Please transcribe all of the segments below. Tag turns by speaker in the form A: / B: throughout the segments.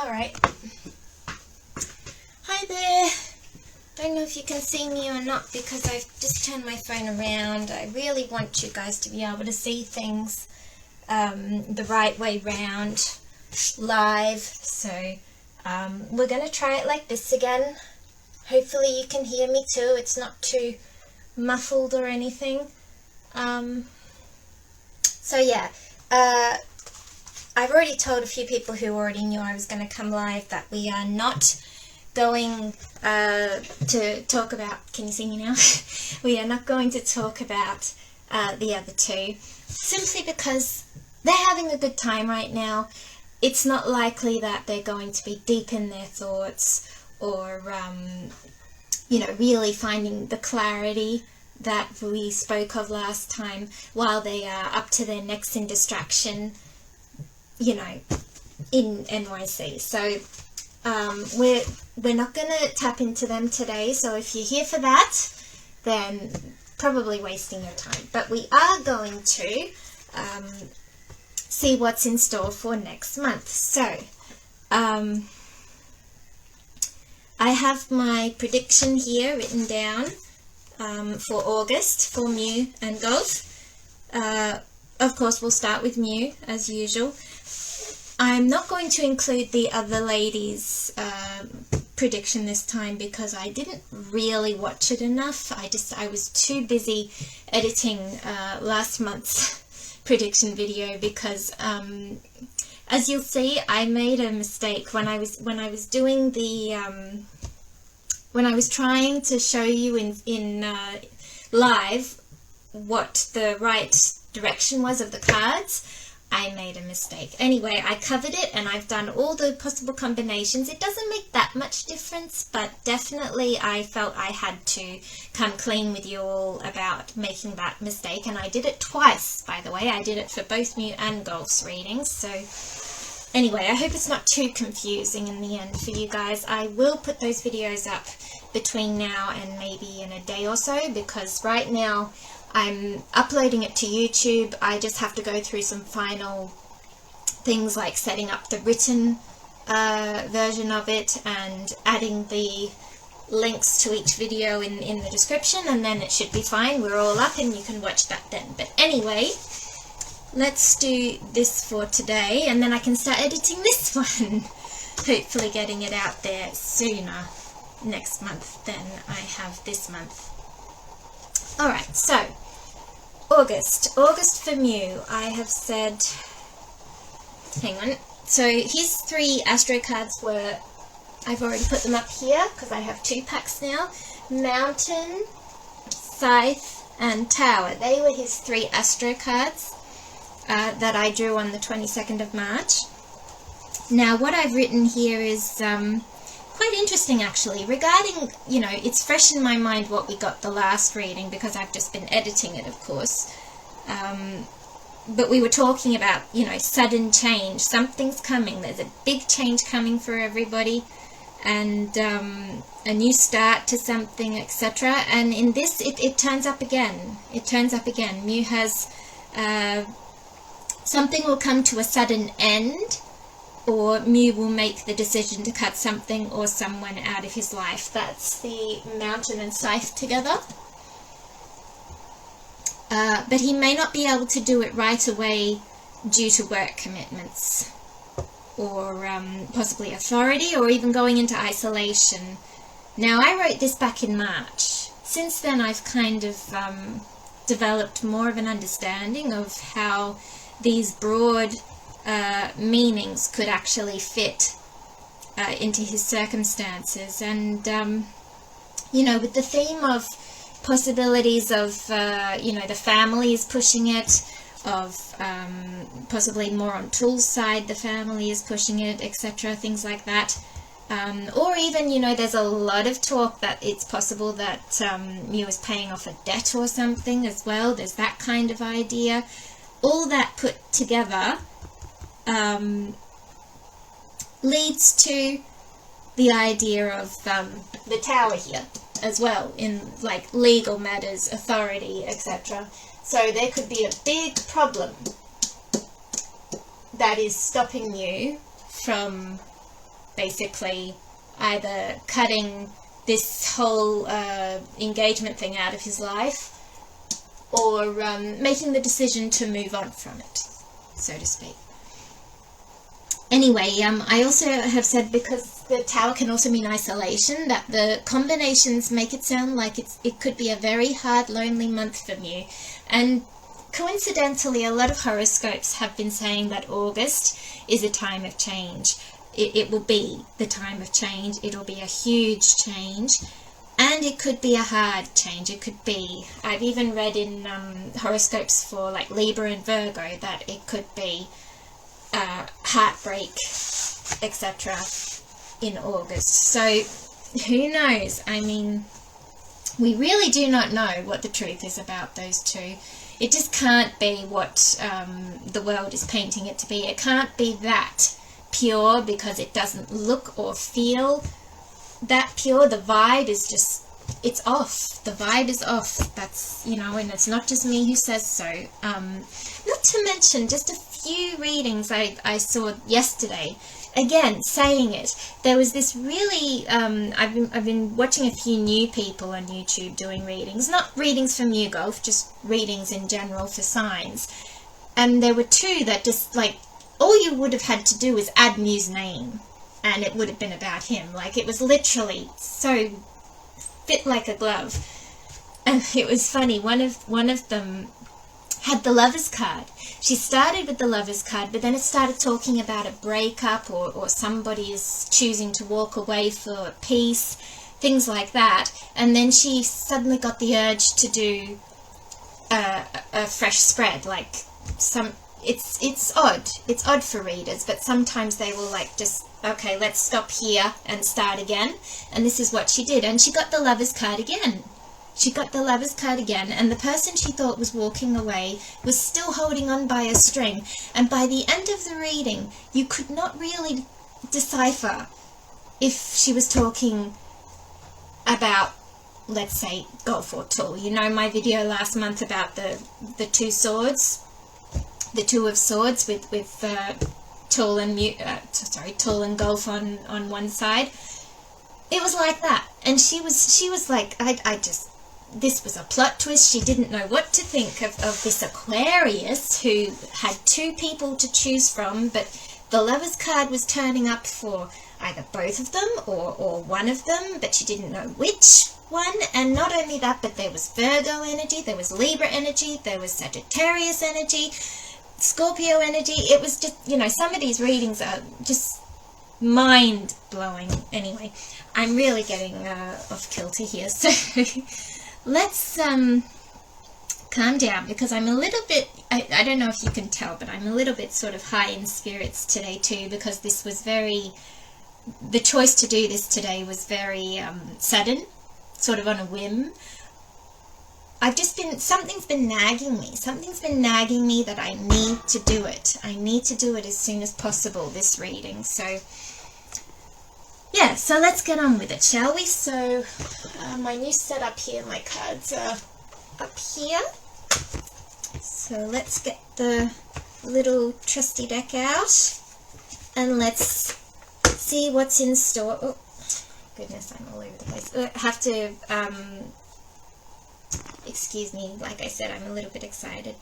A: Alright. Hi there. Don't know if you can see me or not because I've just turned my phone around. I really want you guys to be able to see things the right way round live. So we're going to try it like this again. Hopefully you can hear me too. It's not too muffled or anything. So yeah, I've already told a few people who already knew I was going to come live that we are not going to talk about, can you see me now? We are not going to talk about the other two, simply because they're having a good time right now. It's not likely that they're going to be deep in their thoughts or, you know, really finding the clarity that we spoke of last time while they are up to their necks in distraction, you know, in NYC. So we're not going to tap into them today. So if you're here for that, then probably wasting your time. But we are going to see what's in store for next month. So I have my prediction here written down for August for Mew and Gulf. Of course, we'll start with Mew as usual. I'm not going to include the other ladies' prediction this time because I didn't really watch it enough. I was too busy editing last month's prediction video because as you'll see, I made a mistake when I was doing the when I was trying to show you in live what the right direction was of the cards. I made a mistake. Anyway, I covered it and I've done all the possible combinations. It doesn't make that much difference, but definitely I felt I had to come clean with you all about making that mistake. And I did it twice, by the way. I did it for both Mew and Gulf's readings. So anyway, I hope it's not too confusing in the end for you guys. I will put those videos up between now and maybe in a day or so, because right now I'm uploading it to YouTube. I just have to go through some final things like setting up the written version of it and adding the links to each video in the description, and then it should be fine. We're all up and you can watch that then. But anyway, let's do this for today and then I can start editing this one. Hopefully getting it out there sooner next month than I have this month. Alright, so August for Mew. I have said, hang on, so his 3 Astro cards were, I've already put them up here because I have 2 packs now, Mountain, Scythe and Tower. They were his 3 Astro cards that I drew on the 22nd of March. Now what I've written here is quite interesting actually, regarding, you know, it's fresh in my mind what we got the last reading because I've just been editing it, of course, but we were talking about, you know, sudden change. Something's coming, there's a big change coming for everybody, and a new start to something, etc. And in this it turns up again. It turns up again. Mew has something will come to a sudden end, or Mew will make the decision to cut something or someone out of his life. That's the Mountain and Scythe together. But he may not be able to do it right away due to work commitments or possibly authority or even going into isolation. Now, I wrote this back in March. Since then, I've kind of developed more of an understanding of how these broad meanings could actually fit into his circumstances, and you know, with the theme of possibilities of you know, the family is pushing it, of possibly more on Tool's side the family is pushing it, etc., things like that, or even, you know, there's a lot of talk that it's possible that Mew is paying off a debt or something as well. There's that kind of idea. All that put together leads to the idea of the Tower here as well, in like legal matters, authority, etc. So there could be a big problem that is stopping you from basically either cutting this whole engagement thing out of his life, or making the decision to move on from it, so to speak. Anyway, I also have said, because the Tower can also mean isolation, that the combinations make it sound like it could be a very hard, lonely month for Mew. And coincidentally, a lot of horoscopes have been saying that August is a time of change. It will be the time of change. It'll be a huge change. And it could be a hard change. It could be, I've even read in horoscopes for like Libra and Virgo that it could be heartbreak, etc. in August. So who knows? I mean, we really do not know what the truth is about those two. It just can't be what the world is painting it to be. It can't be that pure, because it doesn't look or feel that pure. The vibe is just, it's off. The vibe is off. That's, you know, and it's not just me who says so. Not to mention just a few readings I saw yesterday, again saying it. There was this really I've been watching a few new people on YouTube doing readings, not readings for MEWGULF, just readings in general for signs, and there were two that just, like, all you would have had to do was add Mew's name and it would have been about him. Like, it was literally so fit like a glove. And it was funny, one of them had the Lover's card. She started with the Lover's card, but then it started talking about a breakup, or somebody is choosing to walk away for peace, things like that. And then she suddenly got the urge to do a fresh spread, like some. It's odd. It's odd for readers, but sometimes they will, like, just, okay, let's stop here and start again. And this is what she did. And she got the Lover's card again. She got the Lover's card again, and the person she thought was walking away was still holding on by a string. And by the end of the reading, you could not really decipher if she was talking about, let's say, Gulf or Tool. You know my video last month about the two swords? The Two of Swords with Tool and Tool and Gulf on one side. It was like that, and she was like, this was a plot twist. She didn't know what to think of this Aquarius who had two people to choose from, but the Lover's card was turning up for either both of them or one of them, but she didn't know which one. And not only that, but there was Virgo energy, there was Libra energy, there was Sagittarius energy, Scorpio energy. It was just, you know, some of these readings are just mind-blowing. Anyway, I'm really getting off kilter here, so let's calm down, because I'm a little bit, I don't know if you can tell, but I'm a little bit sort of high in spirits today too, because this was the choice to do this today was very sudden, sort of on a whim. Something's been nagging me. Something's been nagging me that I need to do it. I need to do it as soon as possible, this reading. So, yeah, so let's get on with it, shall we? So, my new setup here, my cards are up here. So let's get the little trusty deck out, and let's see what's in store. Oh, goodness, I'm all over the place. I have to... excuse me, like I said, I'm a little bit excited.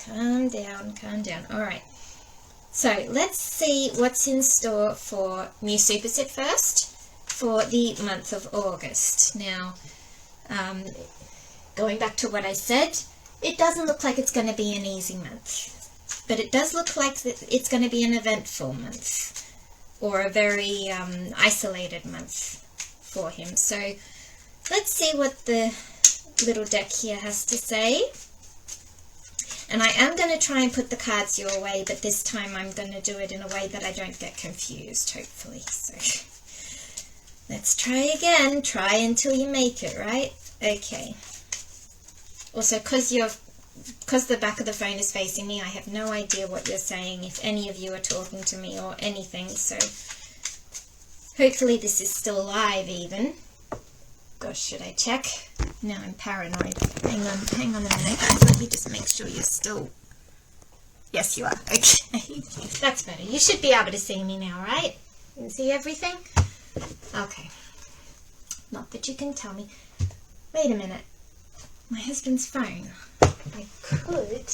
A: Calm down, calm down. Alright, so let's see what's in store for Mew Suppasit first for the month of August. Now, going back to what I said, it doesn't look like it's going to be an easy month, but it does look like it's going to be an eventful month, or a very isolated month for him. So let's see what the little deck here has to say. And I am going to try and put the cards your way, but this time I'm going to do it in a way that I don't get confused, hopefully. So let's try again. Try until you make it, right? Okay. Also, because the back of the phone is facing me, I have no idea what you're saying, if any of you are talking to me or anything. So hopefully this is still live even. Gosh, should I check? Now I'm paranoid. Hang on a minute. Let me just make sure you're still... Yes, you are. Okay. That's better. You should be able to see me now, right? You can see everything? Okay. Not that you can tell me. Wait a minute. My husband's phone. I could...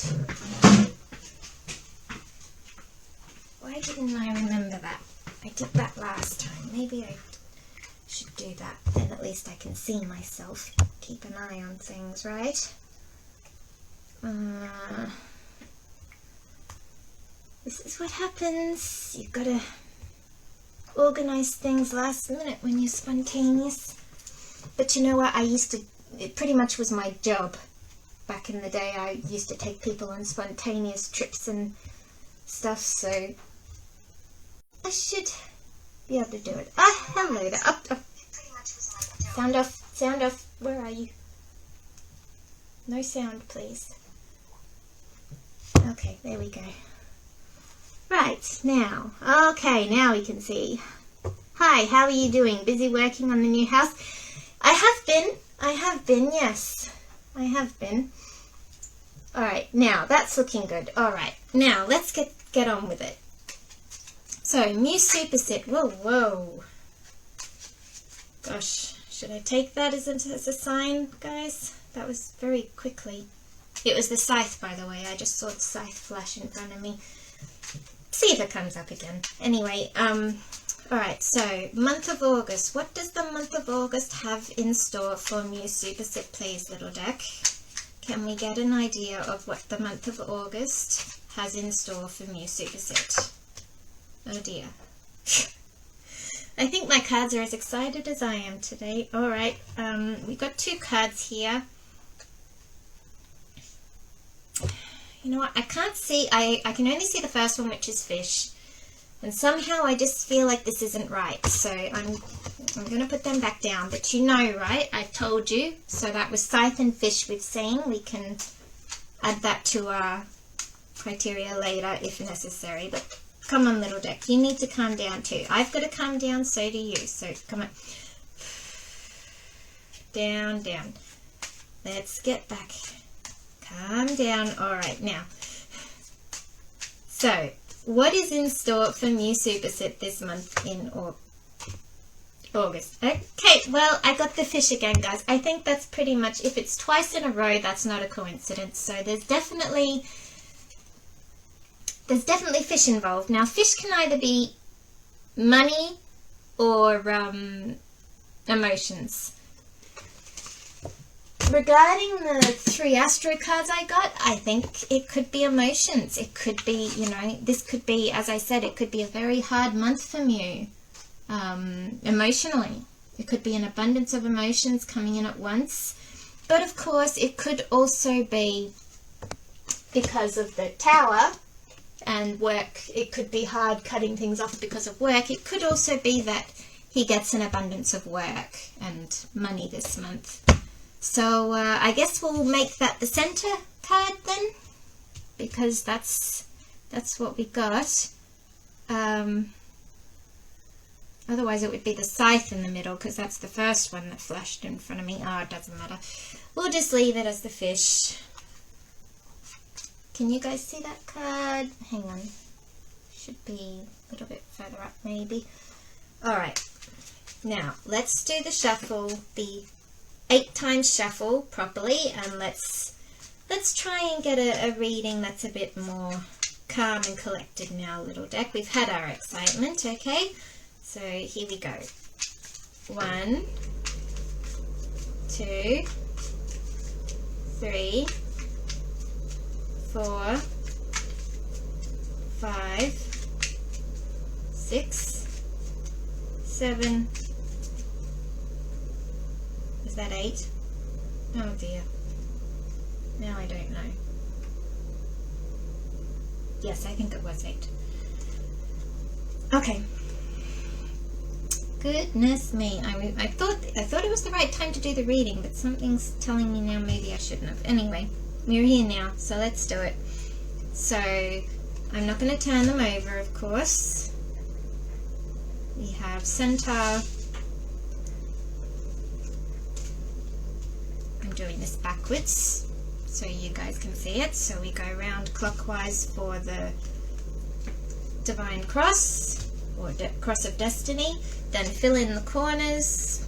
A: Why didn't I remember that? I did that last time. Maybe I should do that. Then at least I can see myself. Keep an eye on things, right? This is what happens. You've got to organize things last minute when you're spontaneous. But you know what? It pretty much was my job. Back in the day, I used to take people on spontaneous trips and stuff, so I should be able to do it. Ah, hello there. Up. Sound off. Sound off. Where are you? No sound, please. Okay, there we go. Right, now. Okay, now we can see. Hi, how are you doing? Busy working on the new house? I have been, yes. I have been. Alright, now, that's looking good. Alright, now, let's get on with it. So, Mew Suppasit. Whoa. Gosh, should I take that as a sign, guys? That was very quickly. It was the scythe, by the way. I just saw the scythe flash in front of me. See if it comes up again. Anyway, alright, so, month of August. What does the month of August have in store for Mew Suppasit, please, little deck? Can we get an idea of what the month of August has in store for Mew Suppasit? Oh dear. I think my cards are as excited as I am today. Alright, we got two cards here. You know what, I can't see, I can only see the first one, which is fish. And somehow I just feel like this isn't right. So I'm going to put them back down. But you know, right, I told you. So that was scythe and fish we've seen. We can add that to our criteria later if necessary. But come on, little deck, you need to calm down too. I've got to calm down, so do you. So come on. Down. Let's get back. Calm down. Alright, now. So, what is in store for Mew Suppasit this month in August? Okay, well, I got the fish again, guys. I think that's pretty much, if it's twice in a row, that's not a coincidence. So there's definitely fish involved. Now, fish can either be money or emotions. Regarding the 3 Astro cards I got, I think it could be emotions. It could be, you know, this could be, as I said, it could be a very hard month for Mew, emotionally. It could be an abundance of emotions coming in at once. But of course, it could also be because of the Tower and work. It could be hard cutting things off because of work. It could also be that he gets an abundance of work and money this month. So I guess we'll make that the center card then, because that's what we got. Otherwise it would be the scythe in the middle, because that's the first one that flashed in front of me. Oh, it doesn't matter. We'll just leave it as the fish. Can you guys see that card? Hang on. Should be a little bit further up maybe. Alright. Now, let's do the shuffle, the 8 times shuffle properly, and let's try and get a reading that's a bit more calm and collected now, little deck. We've had our excitement, okay? So here we go. 1, 2, 3, 4, 5, 6, 7. Is that 8? Oh dear. Now I don't know. Yes, I think it was 8. Okay. Goodness me. I thought it was the right time to do the reading, but something's telling me now maybe I shouldn't have. Anyway, we're here now, so let's do it. So, I'm not going to turn them over, of course. We have centaur. I'm doing this backwards so you guys can see it. So we go round clockwise for the Divine Cross. or cross of destiny. Then fill in the corners.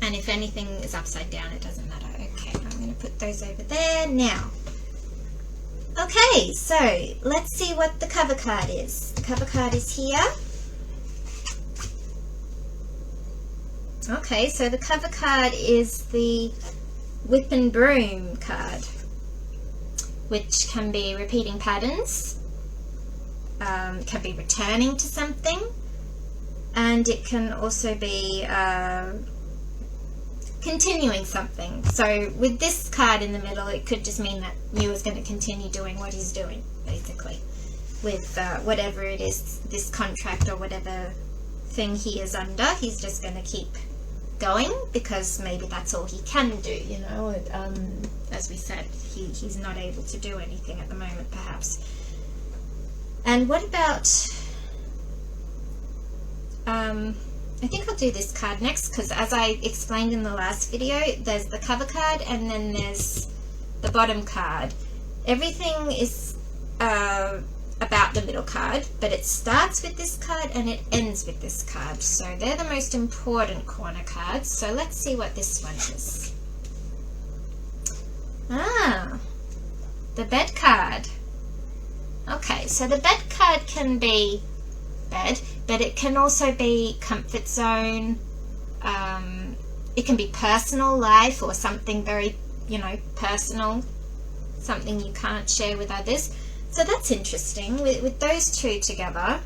A: And if anything is upside down, it doesn't matter. Okay, I'm going to put those over there now. Okay, so let's see what the cover card is. The cover card is here. Okay, so the cover card is the Whip and Broom card, which can be repeating patterns, can be returning to something, and it can also be continuing something. So with this card in the middle, it could just mean that Mew is going to continue doing what he's doing, basically, with whatever it is, this contract or whatever thing he is under. He's just going to keep going because maybe that's all he can do, you know. As we said, he's not able to do anything at the moment, perhaps. And what about I think I'll do this card next, because as I explained in the last video, there's the cover card and then there's the bottom card. Everything is about the middle card, but it starts with this card and it ends with this card. So they're the most important corner cards. So let's see what this one is. Ah, the bed card. Okay, so the bed card can be bed, but it can also be comfort zone. It can be personal life or something very, you know, personal, something you can't share with others. So that's interesting. With those two together,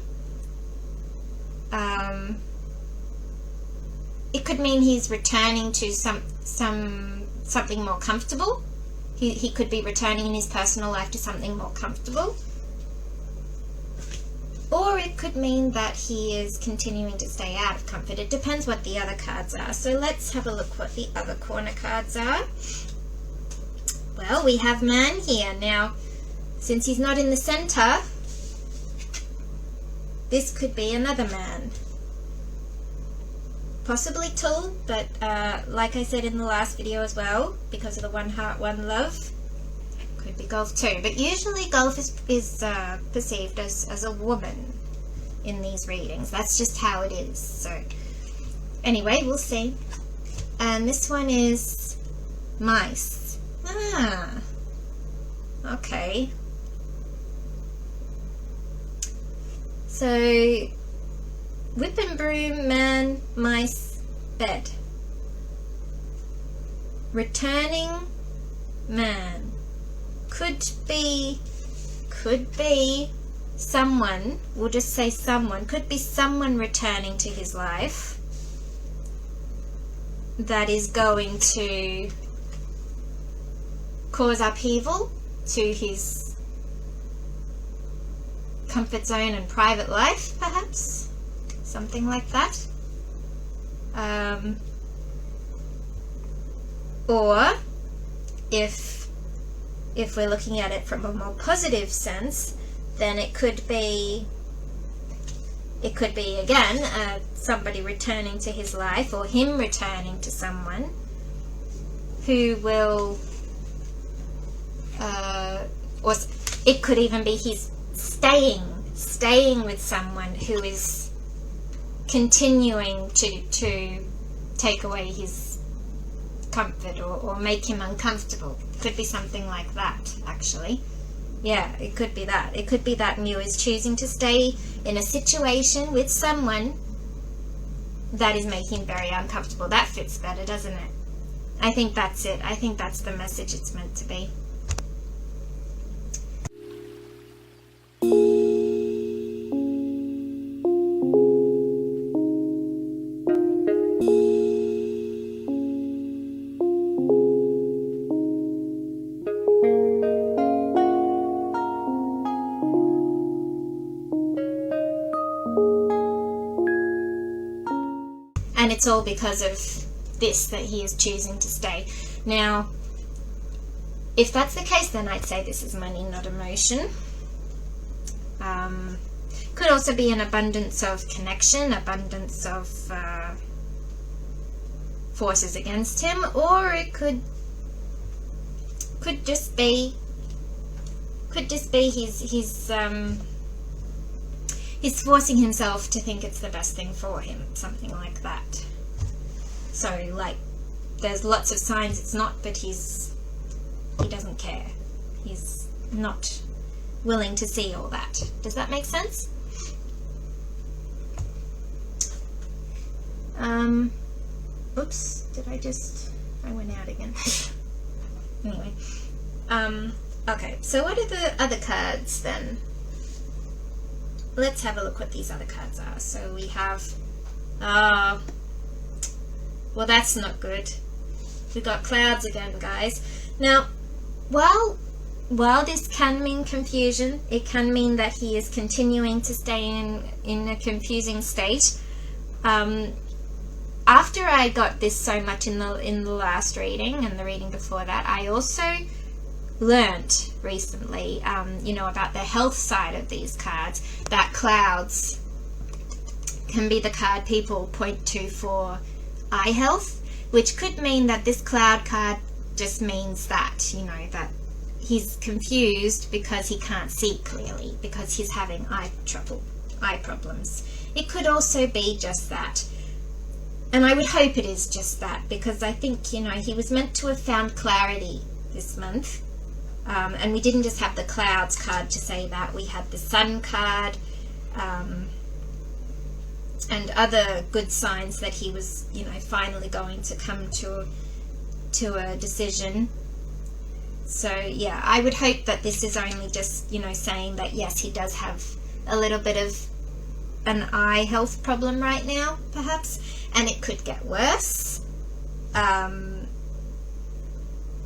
A: it could mean he's returning to something more comfortable. He could be returning in his personal life to something more comfortable. Or it could mean that he is continuing to stay out of comfort. It depends what the other cards are. So let's have a look what the other corner cards are. Well, we have man here. Now, since he's not in the center, this could be another man. Possibly tall, but like I said in the last video as well, because of the one heart, one love, could be Gulf too. But usually Gulf is perceived as a woman in these readings. That's just how it is. So anyway, we'll see. And this one is mice. Ah, okay. So whip and broom, man, mice, bed. Returning man. Could be someone, we'll just say someone, could be someone returning to his life that is going to cause upheaval to his comfort zone and private life, perhaps. Something like that. Or if we're looking at it from a more positive sense, then it could be again somebody returning to his life, or him returning to someone who will, or it could even be he's staying with someone who is continuing to take away his comfort or make him uncomfortable. Could be something like that, actually. Yeah, it could be that. It could be that Mew is choosing to stay in a situation with someone that is making him very uncomfortable. That fits better, doesn't it? I think that's it. I think that's the message it's meant to be. And it's all because of this that he is choosing to stay. Now, if that's the case, then I'd say this is money, not emotion. Could also be an abundance of connection, abundance of forces against him, or it could just be he's he's forcing himself to think it's the best thing for him, something like that. So, like, there's lots of signs it's not, but he doesn't care. He's not willing to see all that. Does that make sense? Oops, did I went out again. Anyway, okay, so what are the other cards then? Let's have a look what these other cards are. So we have, well, that's not good. We got clouds again, guys. Now, while this can mean confusion, it can mean that he is continuing to stay in a confusing state. After I got this so much in the last reading and the reading before that, I also learnt recently, about the health side of these cards, that clouds can be the card people point to for eye health, which could mean that this cloud card just means that, that he's confused because he can't see clearly, because he's having eye problems. It could also be just that. And I would hope it is just that, because I think, he was meant to have found clarity this month. And we didn't just have the clouds card to say that. We had the sun card, and other good signs that he was, finally going to come to a decision. So, yeah, I would hope that this is only just, saying that, yes, he does have a little bit of an eye health problem right now, perhaps, and it could get worse.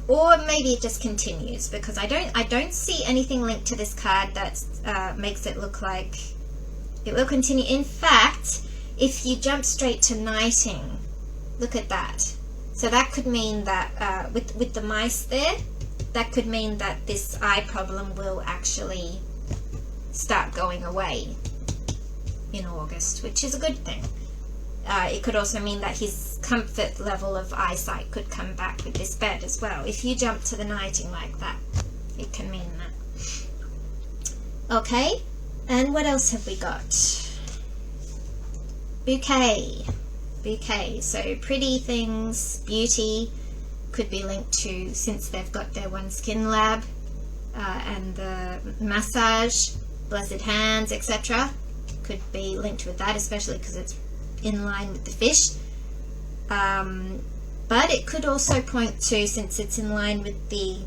A: Or maybe it just continues, because I don't see anything linked to this card that makes it look like it will continue. In fact, if you jump straight to knighting, look at that. So that could mean that with the mice there, that could mean that this eye problem will actually start going away in August, which is a good thing. It could also mean that his comfort level of eyesight could come back with this bed as well. If you jump to the knighting like that, it can mean that. Okay, and what else have we got? Bouquet. So pretty things, beauty, could be linked to, since they've got their One Skin lab, and the massage, blessed hands, etc. Could be linked with that, especially because it's in line with the fish. But it could also point to, since it's in line with the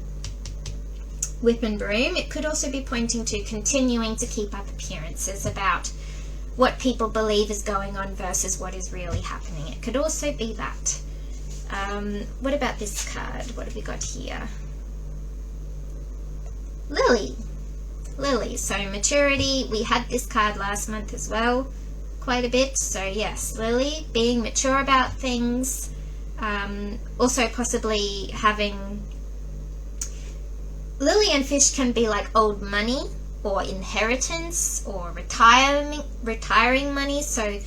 A: whip and broom, it could also be pointing to continuing to keep up appearances about what people believe is going on versus what is really happening. It could also be that. What about this card? What have we got here? Lily. So maturity, we had this card last month as well, quite a bit. So yes, Lily, being mature about things, also possibly having, Lily and fish can be like old money or inheritance or retiring money. So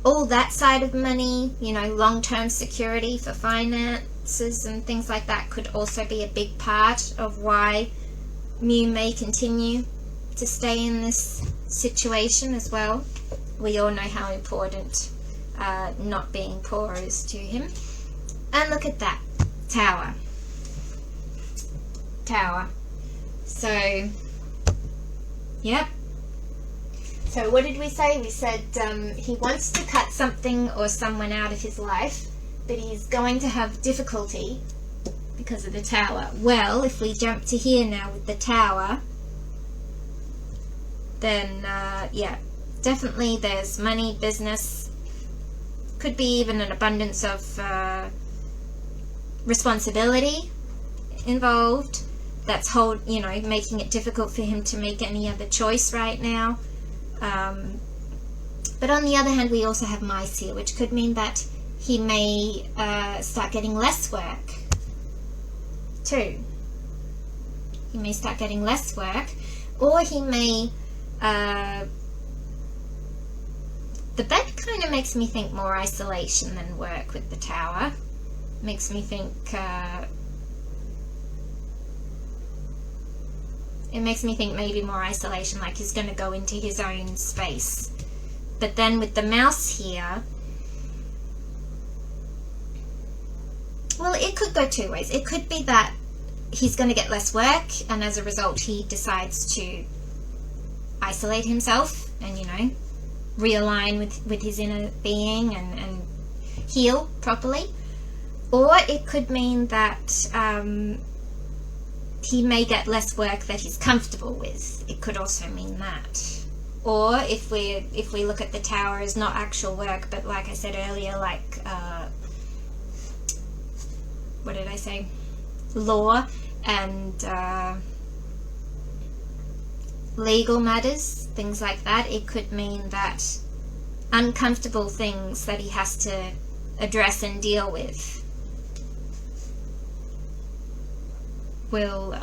A: all that side of money, long-term security for finances and things like that could also be a big part of why Mew may continue to stay in this situation as well. We all know how important not being poor is to him. And look at that, Tower. So, yep. So what did we say? We said he wants to cut something or someone out of his life, but he's going to have difficulty because of the Tower. Well, if we jump to here now with the Tower, then yeah, definitely there's money, business, could be even an abundance of responsibility involved. That's making it difficult for him to make any other choice right now. But on the other hand, we also have mice here, which could mean that he may start getting less work too. He may start getting less work, or he may the bed kind of makes me think more isolation than work with the Tower. Makes me think It makes me think maybe more isolation, like he's going to go into his own space. But then with the mouse here, well, it could go two ways. It could be that he's going to get less work, and as a result he decides to isolate himself and, you know, realign with his inner being and heal properly. Or it could mean that he may get less work that he's comfortable with. It could also mean that. Or if we look at the tower as not actual work, but like I said earlier, like what did I say? Law and legal matters, things like that. It could mean that uncomfortable things that he has to address and deal with will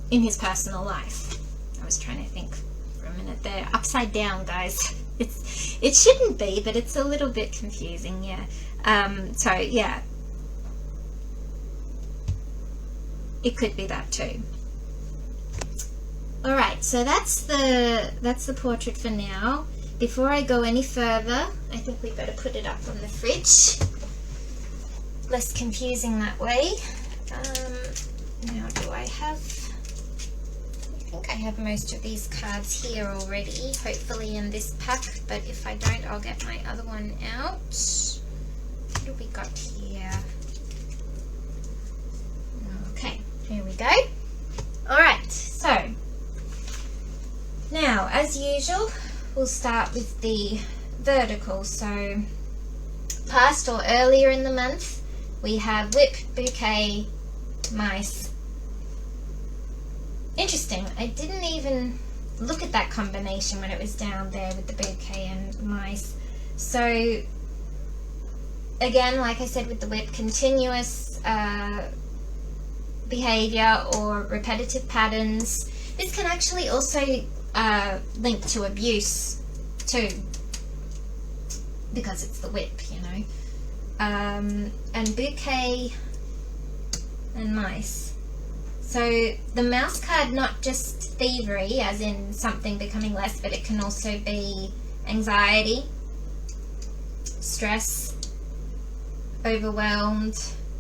A: in his personal life. I was trying to think for a minute there. Upside down, guys. It shouldn't be, but it's a little bit confusing, yeah. So yeah, it could be that too. All right, so that's the portrait for now. Before I go any further, I think we better put it up on the fridge. Less confusing that way. Now, do I have... I think I have most of these cards here already, hopefully in this pack, but if I don't, I'll get my other one out. What have we got here? Okay, here we go. Alright, so now, as usual, we'll start with the vertical. So, past or earlier in the month, we have whip, bouquet, mice. Interesting, I didn't even look at that combination when it was down there with the bouquet and mice. So, again, like I said with the whip, continuous behavior or repetitive patterns. This can actually also link to abuse too, because it's the whip, you know. And bouquet and mice. So the mouse card, not just thievery, as in something becoming less, but it can also be anxiety, stress, overwhelmed,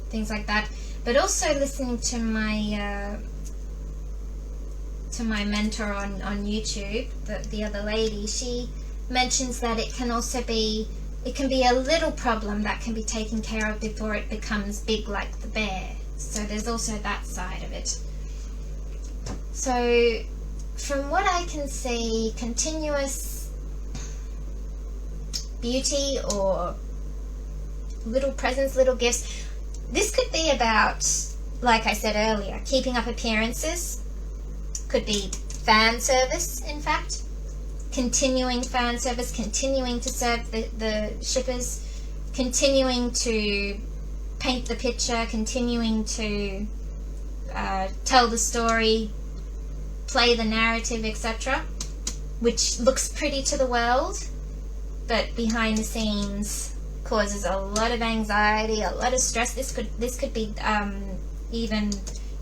A: things like that. But also listening to my mentor on YouTube, the other lady, she mentions that it can also be, it can be a little problem that can be taken care of before it becomes big like the bear. So there's also that side of it. So from what I can see, continuous beauty or little presents, little gifts, this could be about, like I said earlier, keeping up appearances. Could be fan service, in fact. Continuing fan service, continuing to serve the shippers, continuing to paint the picture, continuing to tell the story, play the narrative, etc., which looks pretty to the world, but behind the scenes causes a lot of anxiety, a lot of stress. This could be even,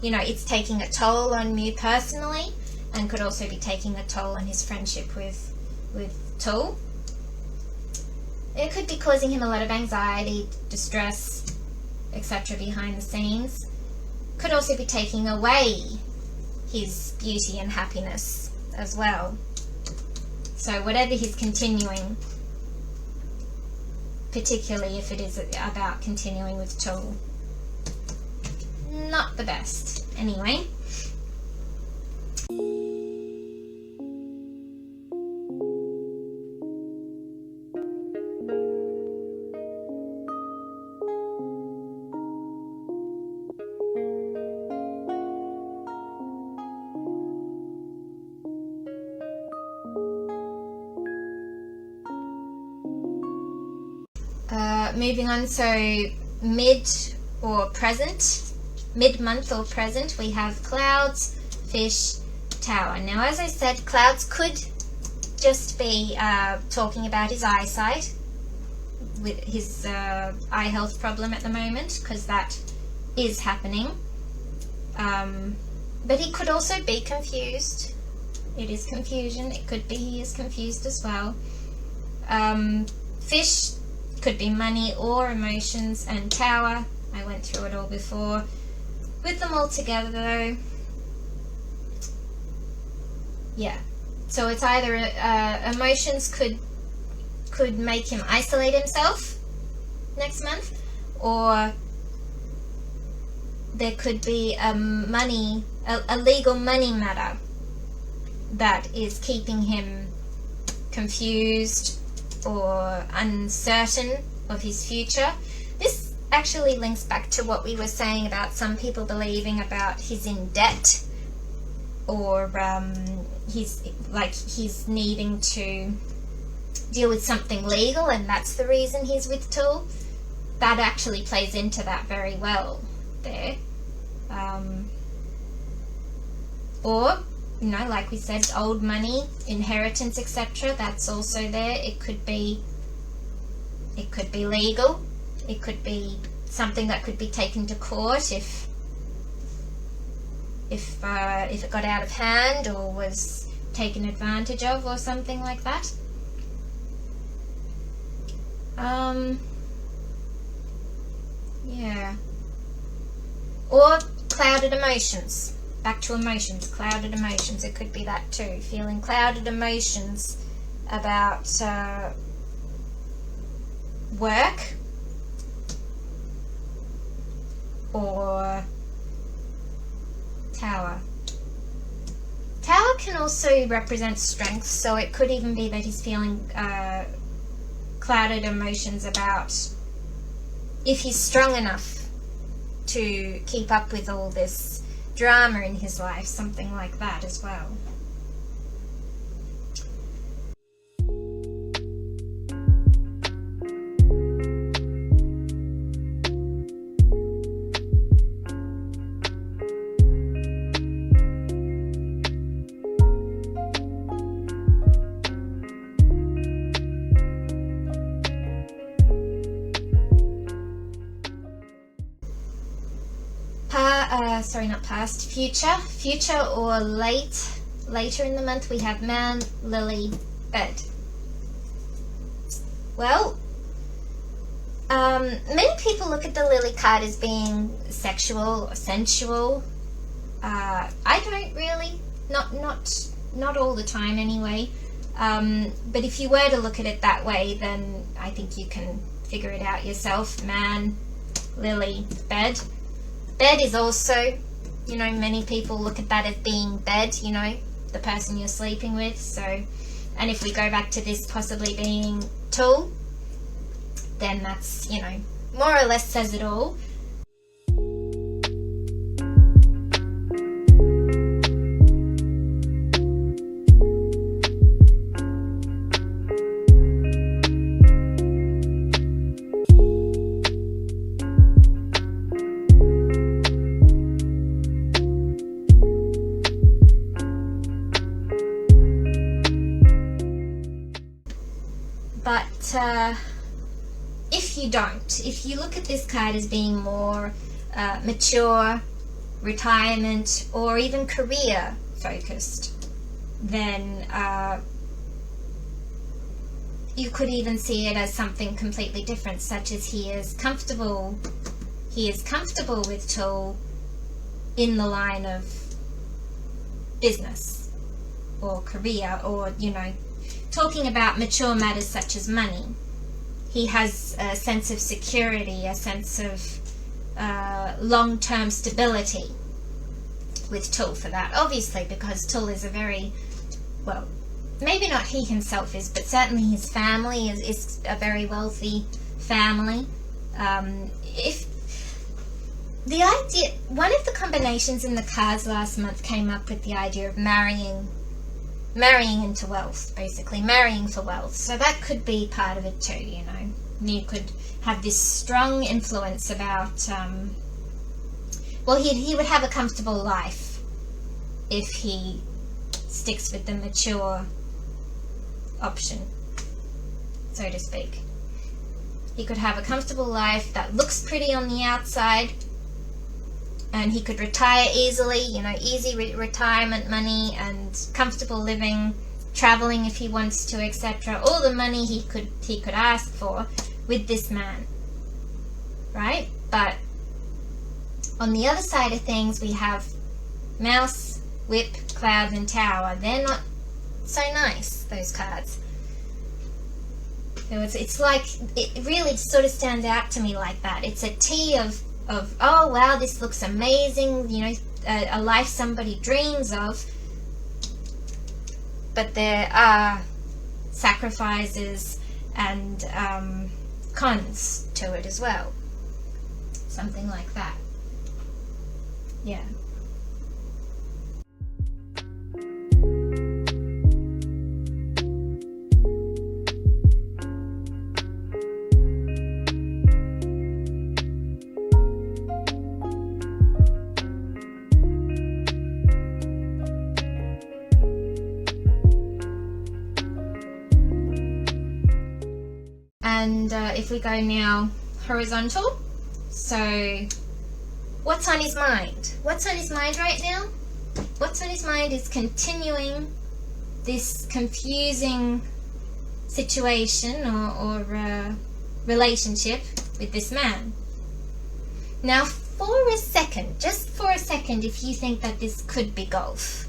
A: you know, it's taking a toll on Mew personally, and could also be taking a toll on his friendship with Tool. It could be causing him a lot of anxiety, distress, etc. behind the scenes. Could also be taking away his beauty and happiness as well. So whatever he's continuing, particularly if it is about continuing with Tool, not the best. Anyway. Moving on, so mid-month or present, we have clouds, fish, tower. Now, as I said, clouds could just be talking about his eyesight. with his eye health problem at the moment, because that is happening. But he could also be confused. It is confusion. It could be he is confused as well. Fish could be money or emotions, and Tower, I went through it all before. With them all together though, yeah. So it's either emotions could make him isolate himself next month, or there could be a legal money matter that is keeping him confused or uncertain of his future. This actually links back to what we were saying about some people believing about he's in debt, or he's needing to deal with something legal, and that's the reason he's with Tool. That actually plays into that very well there. Or, you know, like we said, old money, inheritance, etc. That's also there. It could be legal. It could be something that could be taken to court if it got out of hand or was taken advantage of or something like that. Yeah. Or clouded emotions. Back to emotions, clouded emotions. It could be that too. Feeling clouded emotions about work, or Tower. Tower can also represent strength, so it could even be that he's feeling clouded emotions about if he's strong enough to keep up with all this drama in his life, something like that as well. Future or later in the month, we have Man, Lily, Bird. Well, many people look at the Lily card as being sexual or sensual. I don't really, not all the time anyway. But if you were to look at it that way, then I think you can figure it out yourself. Man, Lily, Bed. Bed is also, you know, many people look at that as being bed, you know, the person you're sleeping with. So, and if we go back to this possibly being Tool, then that's, you know, more or less says it all. But if you look at this card as being more mature, retirement, or even career focused, then you could even see it as something completely different, such as he is comfortable with Tool in the line of business or career, or, you know, talking about mature matters such as money. He has a sense of security, a sense of long-term stability with Tool for that. Obviously, because Tool is a very, well, maybe not he himself is, but certainly his family is a very wealthy family. If the idea, one of the combinations in the cards last month came up with the idea of marrying into wealth, basically marrying for wealth. So that could be part of it too, you know. You could have this strong influence about well, he would have a comfortable life if he sticks with the mature option, so to speak. He could have a comfortable life that looks pretty on the outside, and he could retire easily, you know, easy retirement money and comfortable living, traveling if he wants to, etc. All the money he could ask for with this man, right? But on the other side of things, we have Mouse, Whip, Cloud, and Tower. They're not so nice, those cards. So it's like, it really sort of stands out to me like that. It's a T of oh wow, this looks amazing, you know, a life somebody dreams of, but there are sacrifices and cons to it as well. Something like that. Yeah. And if we go now horizontal, so what's on his mind? What's on his mind right now? What's on his mind is continuing this confusing situation or relationship with this man. Now for a second, just for a second, if you think that this could be Gulf.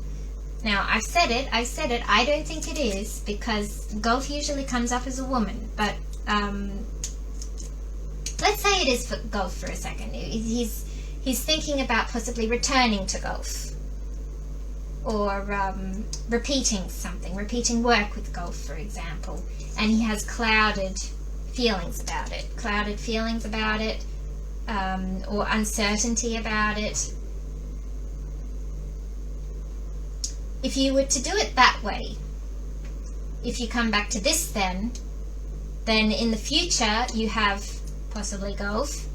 A: Now I said it, I don't think it is, because Gulf usually comes up as a woman, but let's say it is for Gulf for a second. He's thinking about possibly returning to Gulf, or repeating work with Gulf, for example, and he has clouded feelings about it, or uncertainty about it. If you were to do it that way, if you come back to this then in the future you have possibly Gulf,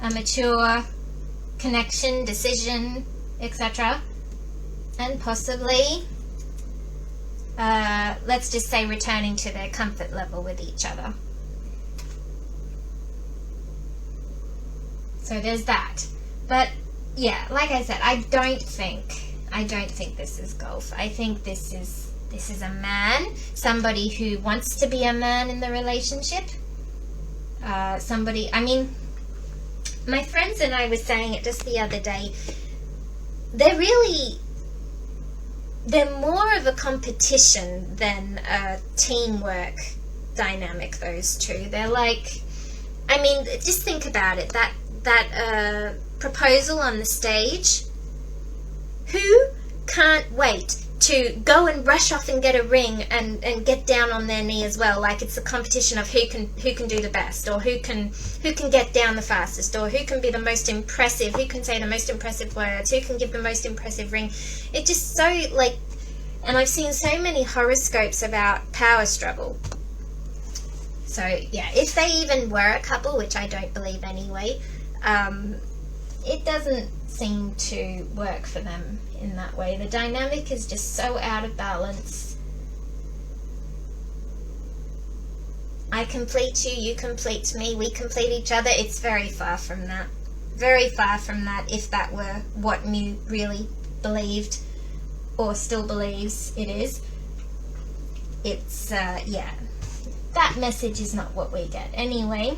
A: a mature connection, decision, etc. And possibly, let's just say, returning to their comfort level with each other. So there's that. But yeah, like I said, I don't think this is Gulf. I think this is a man, somebody who wants to be a man in the relationship. Somebody, I mean, my friends and I were saying it just the other day, they're more of a competition than a teamwork dynamic, those two. They're like, I mean, just think about it, that proposal on the stage, who can't wait to go and rush off and get a ring and get down on their knee as well, like it's a competition of who can do the best, or who can get down the fastest, or who can be the most impressive, who can say the most impressive words, who can give the most impressive ring. It just so, like, and I've seen so many horoscopes about power struggle. So yeah, if they even were a couple, which I don't believe anyway, it doesn't seem to work for them in that way. The dynamic is just so out of balance. I complete you, you complete me, we complete each other. It's very far from that. Very far from that, if that were what Mew really believed, or still believes it is. It's, yeah, that message is not what we get. Anyway.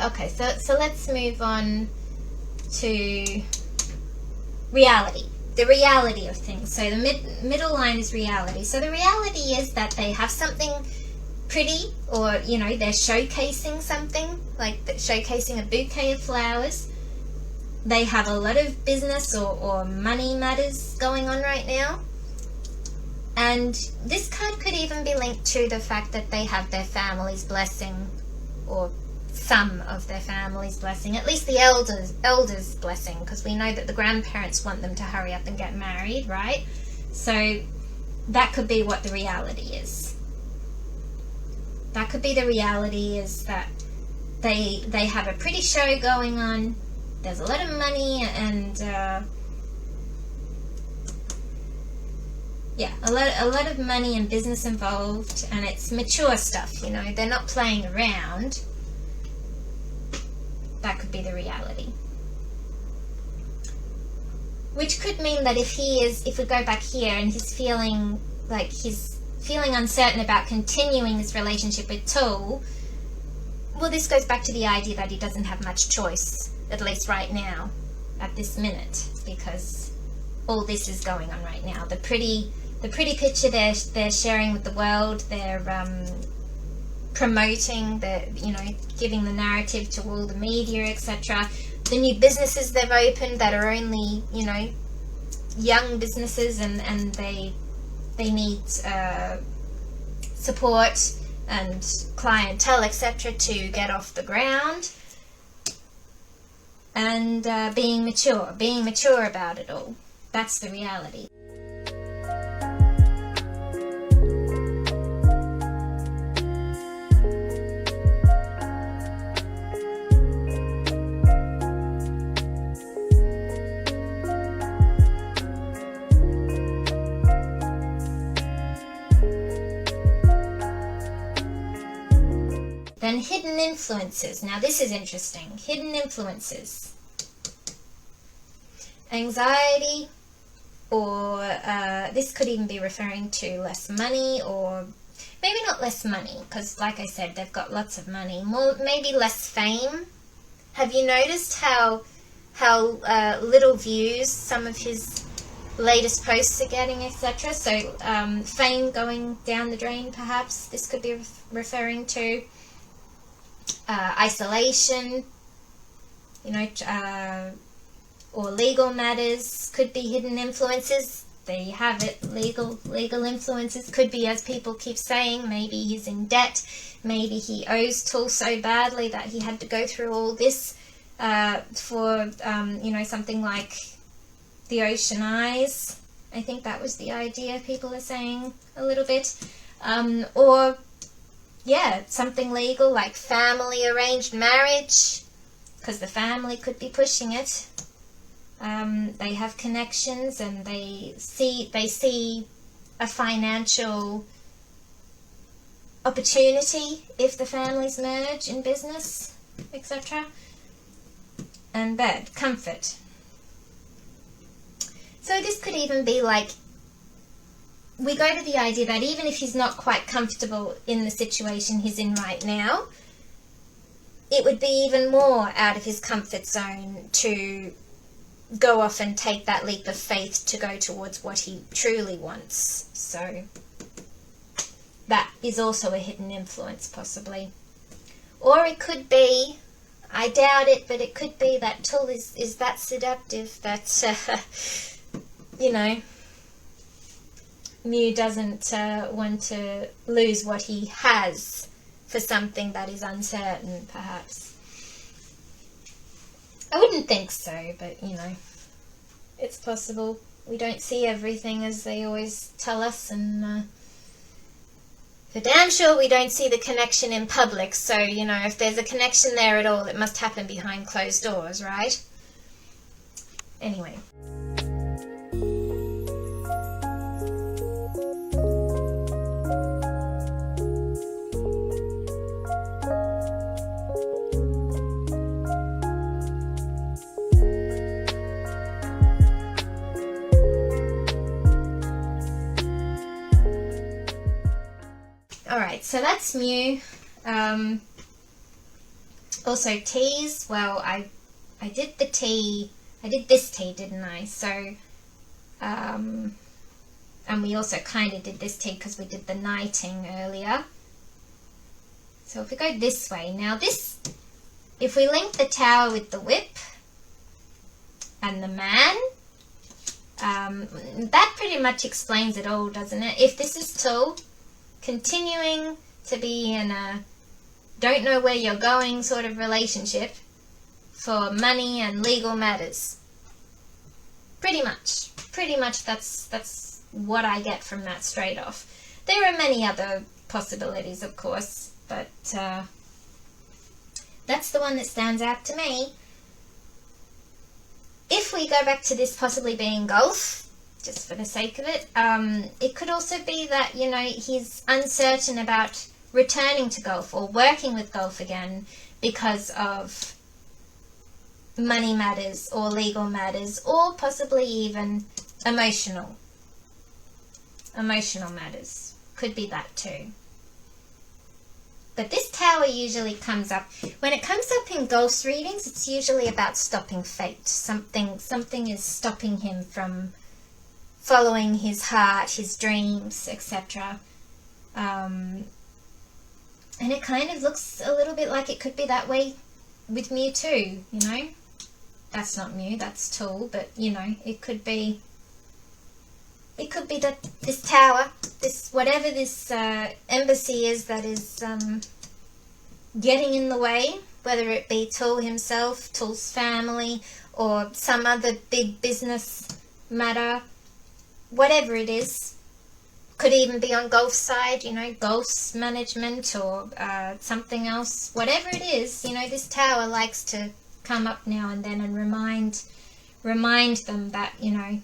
A: Okay, so let's move on to reality. The reality of things. So the middle line is reality. So the reality is that they have something pretty, or, you know, they're showcasing something, like showcasing a bouquet of flowers. They have a lot of business or money matters going on right now. And this card could even be linked to the fact that they have their family's blessing, or some of their family's blessing, at least the elders' blessing, because we know that the grandparents want them to hurry up and get married, right? So that could be what the reality is. That could be the reality, is that they have a pretty show going on. There's a lot of money and yeah, a lot of money and business involved, and it's mature stuff, you know. They're not playing around. That could be the reality. Which could mean that if we go back here and he's feeling uncertain about continuing this relationship with Tool, well, this goes back to the idea that he doesn't have much choice, at least right now, at this minute, because all this is going on right now. The pretty picture they're sharing with the world, they're promoting, giving the narrative to all the media, etc. The new businesses they've opened that are only, young businesses, and they need support and clientele, etc., to get off the ground. And being mature about it all. That's the reality. Then hidden influences. Now this is interesting. Hidden influences. Anxiety, or this could even be referring to less money, or maybe not less money, because like I said, they've got lots of money. Maybe less fame. Have you noticed how little views some of his latest posts are getting, etc.? So fame going down the drain, perhaps this could be referring to. Isolation, or legal matters could be hidden influences. There you have it. Legal influences could be, as people keep saying, maybe he's in debt, maybe he owes Tool so badly that he had to go through all this for something like the Ocean Eyes. I think that was the idea people are saying a little bit, or yeah, something legal like family arranged marriage, because the family could be pushing it. They have connections, and they see a financial opportunity if the families merge in business, etc. And bed, comfort. So this could even be like, we go to the idea that even if he's not quite comfortable in the situation he's in right now, it would be even more out of his comfort zone to go off and take that leap of faith to go towards what he truly wants. So that is also a hidden influence, possibly. Or it could be, I doubt it, but it could be that Tool is that seductive that, Mew doesn't want to lose what he has for something that is uncertain, perhaps. I wouldn't think so, but, it's possible. We don't see everything as they always tell us, and for damn sure we don't see the connection in public, so, if there's a connection there at all, it must happen behind closed doors, right? Anyway. Alright, so that's Mew. Also teas, well, I did the tea, I did this tea, didn't I? So, and we also kind of did this tea because we did the knighting earlier. So if we go this way, now this, if we link the tower with the whip and the man, that pretty much explains it all, doesn't it? If this is Tool continuing to be in a don't know where you're going sort of relationship for money and legal matters. Pretty much that's what I get from that straight off. There are many other possibilities, of course, but that's the one that stands out to me. If we go back to this possibly being Gulf, just for the sake of it, it could also be that, you know, he's uncertain about returning to Gulf or working with Gulf again because of money matters or legal matters, or possibly even emotional matters. Could be that too. But this tower usually comes up, when it comes up in Gulf's readings, it's usually about stopping fate. Something is stopping him from following his heart, his dreams, etc. And it kind of looks a little bit like it could be that way with Mew too, you know. That's not Mew, that's Tool, but, you know, it could be that this tower, this, whatever this embassy is that is getting in the way, whether it be Tool himself, Tool's family, or some other big business matter, whatever it is, could even be on Gulf's side, you know, Gulf's management or something else, whatever it is, you know, this tower likes to come up now and then and remind them that, you know,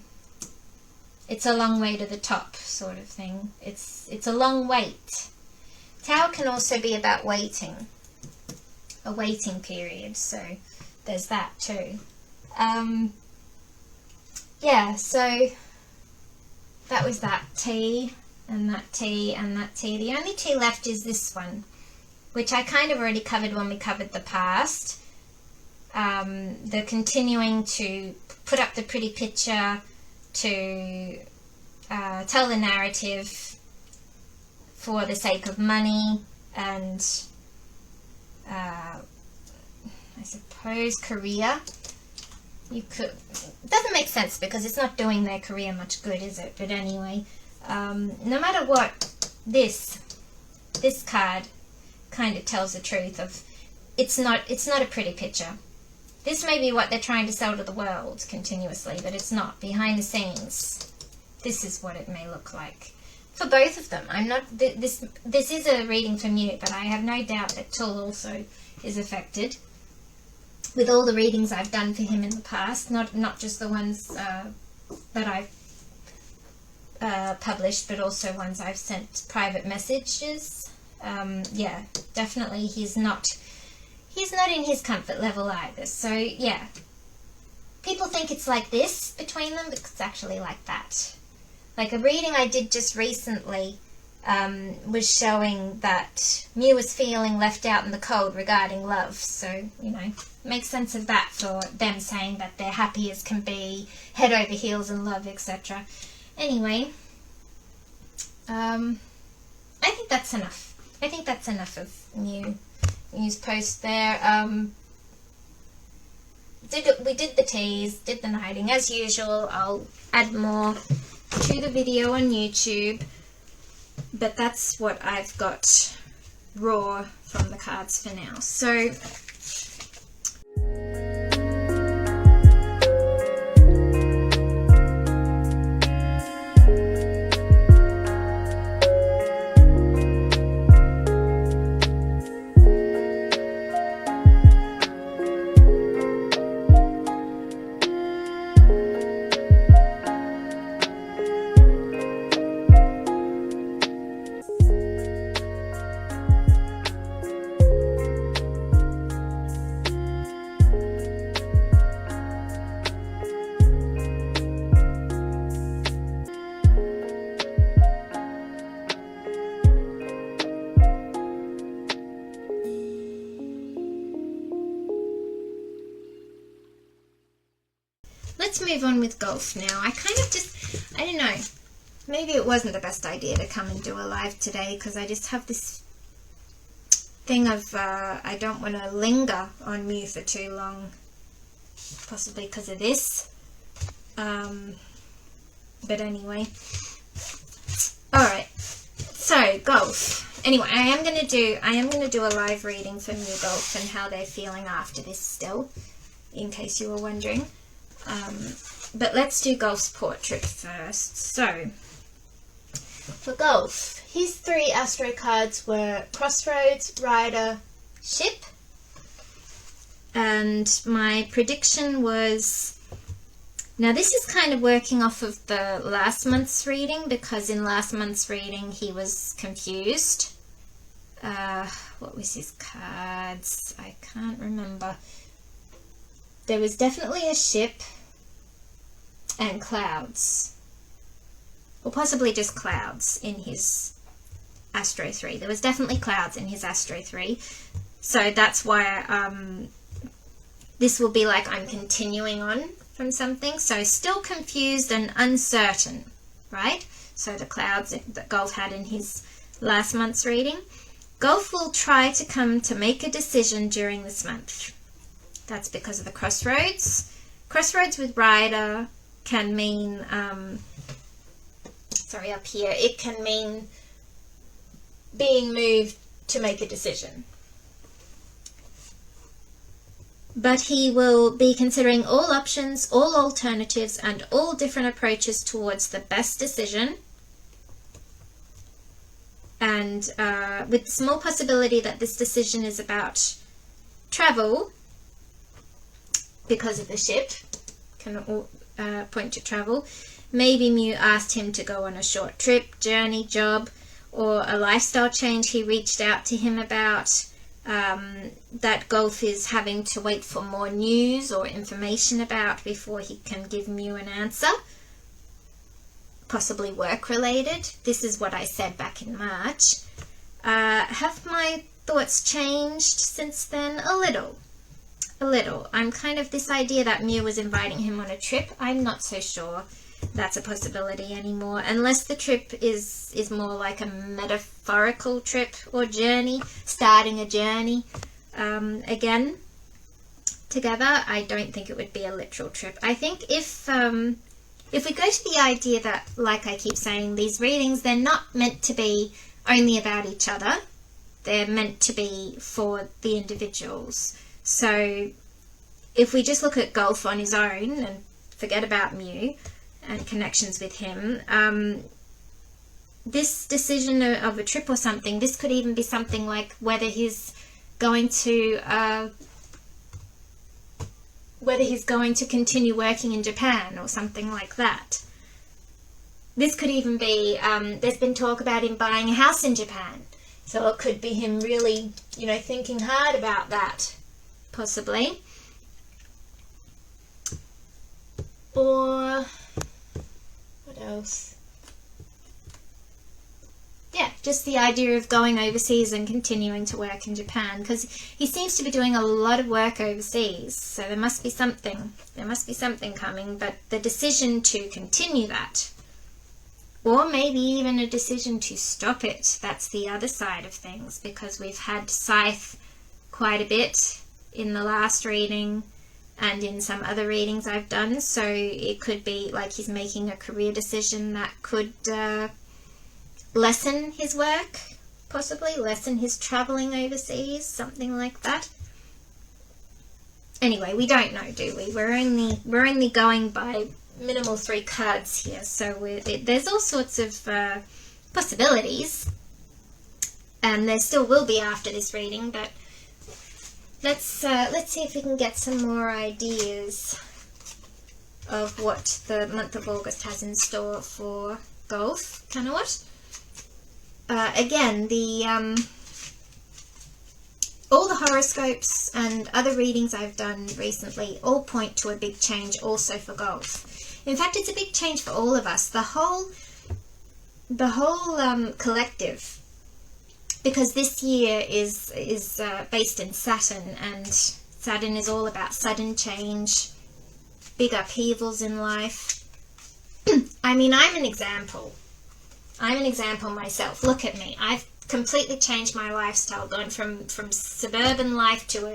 A: it's a long way to the top, sort of thing. It's a long wait. Tower can also be about waiting, a waiting period, so there's that too. Yeah, so that was that T, and that T, and that T. The only T left is this one, which I kind of already covered when we covered the past. They're continuing to put up the pretty picture, to tell the narrative for the sake of money and I suppose career. You could, it doesn't make sense because it's not doing their career much good, is it? But anyway, no matter what, this card kind of tells the truth of it's not a pretty picture. This may be what they're trying to sell to the world continuously, but it's not. Behind the scenes, this is what it may look like for both of them. I'm not, this is a reading for Mew, but I have no doubt that Tool also is affected with all the readings I've done for him in the past, not just the ones that I've published, but also ones I've sent private messages. Yeah, definitely he's not in his comfort level either. So yeah, people think it's like this between them, but it's actually like that. Like a reading I did just recently was showing that Mew was feeling left out in the cold regarding love. So, you know, makes sense of that for them saying that they're happy as can be, head over heels in love, etc. Anyway, I think that's enough. I think that's enough of Mew's post there. We did the tease, did the knighting as usual. I'll add more to the video on YouTube, but that's what I've got raw from the cards for now. So let's move on with Gulf now. I kind of just, I don't know, maybe it wasn't the best idea to come and do a live today because I just have this thing of I don't want to linger on Mew for too long, possibly because of this. But anyway, alright, so Gulf, Anyway, I am going to do a live reading for MEWGULF and how they're feeling after this still, in case you were wondering. But let's do Gulf's portrait first. So, for Gulf, his 3 Astro cards were Crossroads, Rider, Ship. And my prediction was... Now this is kind of working off of the last month's reading, because in last month's reading he was confused. What was his cards? I can't remember. There was definitely a ship and clouds. Or possibly just clouds in his Astro 3. There was definitely clouds in his Astro 3. So that's why this will be like I'm continuing on from something. So still confused and uncertain, right? So the clouds that Gulf had in his last month's reading. Gulf will try to come to make a decision during this month. That's because of the crossroads. Crossroads with Rider can mean, sorry, up here, it can mean being moved to make a decision. But he will be considering all options, all alternatives, and all different approaches towards the best decision. And with the small possibility that this decision is about travel, because of the ship, can point to travel. Maybe Mew asked him to go on a short trip, journey, job, or a lifestyle change he reached out to him about. That Gulf is having to wait for more news or information about before he can give Mew an answer. Possibly work-related. This is what I said back in March. Have my thoughts changed since then? A little. I'm kind of this idea that Mew was inviting him on a trip. I'm not so sure that's a possibility anymore, unless the trip is more like a metaphorical trip or journey, starting a journey again together. I don't think it would be a literal trip. I think if we go to the idea that, like I keep saying, these readings, they're not meant to be only about each other. They're meant to be for the individuals. So if we just look at Gulf on his own and forget about Mew and connections with him, this decision of a trip or something, this could even be something like whether he's going to continue working in Japan or something like that. This could even be, there's been talk about him buying a house in Japan. So it could be him really, thinking hard about that, possibly. Or, what else? Yeah, just the idea of going overseas and continuing to work in Japan, because he seems to be doing a lot of work overseas, so there must be something coming, but the decision to continue that, or maybe even a decision to stop it, that's the other side of things, because we've had Scythe quite a bit in the last reading and in some other readings I've done, so it could be like he's making a career decision that could lessen his work, possibly lessen his travelling overseas, something like that. Anyway, we don't know, do we? We're only going by minimal 3 cards here, so there's all sorts of possibilities, and there still will be after this reading. But let's see if we can get some more ideas of what the month of August has in store for Gulf. Kanawut. Again, all the horoscopes and other readings I've done recently all point to a big change also for Gulf. In fact, it's a big change for all of us, the whole collective, because this year is based in Saturn, and Saturn is all about sudden change, big upheavals in life. I mean, I'm an example myself. Look at me. I've completely changed my lifestyle, gone from suburban life to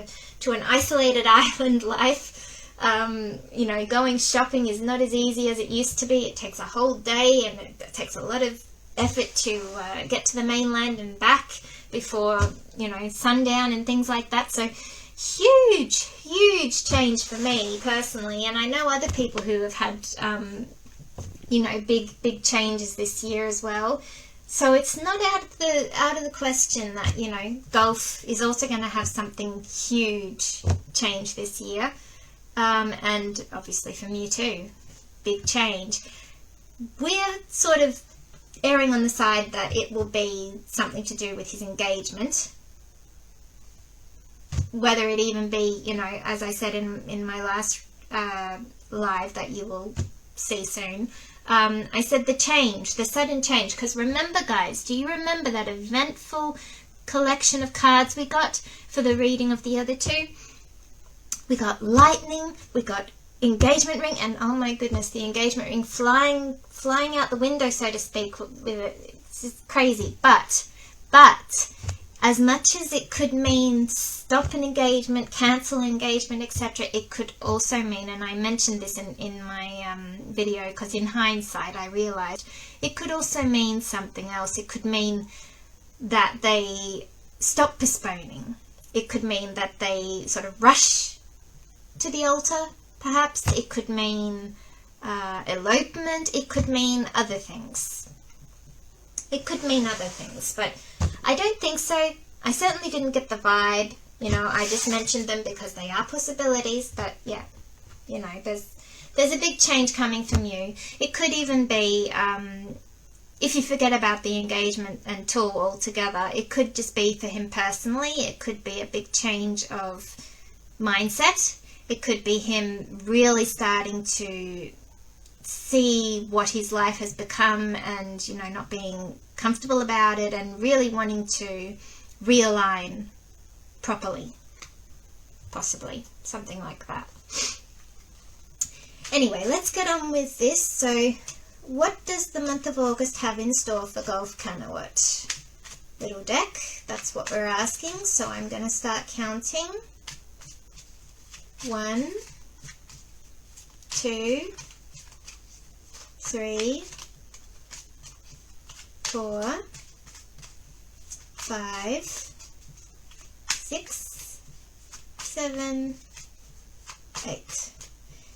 A: an isolated island life. Going shopping is not as easy as it used to be. It takes a whole day, and it takes a lot of effort to get to the mainland and back before, you know, sundown and things like that. So huge change for me personally, and I know other people who have had you know, big changes this year as well. So it's not out of the question that, you know, Gulf is also going to have something huge change this year, and obviously for Mew too, big change. We're sort of erring on the side that it will be something to do with his engagement. Whether it even be, you know, as I said in my last live that you will see soon, I said the sudden change, because remember guys, do you remember that eventful collection of cards we got for the reading of the other two? We got lightning, we got engagement ring, and oh my goodness, the engagement ring flying out the window, so to speak, with it. It's just crazy. But as much as it could mean stop an engagement, cancel an engagement, etc., it could also mean, and I mentioned this in my video, because in hindsight I realized it could also mean something else. It could mean that they stop postponing. It could mean that they sort of rush to the altar, perhaps. It could mean elopement. It could mean other things. It could mean other things, but I don't think so. I certainly didn't get the vibe. You know, I just mentioned them because they are possibilities, but yeah, you know, there's a big change coming from you. It could even be, if you forget about the engagement and tour altogether, it could just be for him personally. It could be a big change of mindset. It could be him really starting to see what his life has become and, you know, not being comfortable about it and really wanting to realign properly, possibly something like that. Anyway, let's get on with this. So what does the month of August have in store for Gulf Kanawut? Little deck, that's what we're asking. So I'm going to start counting. 1, 2, 3, 4, 5, 6, 7, 8.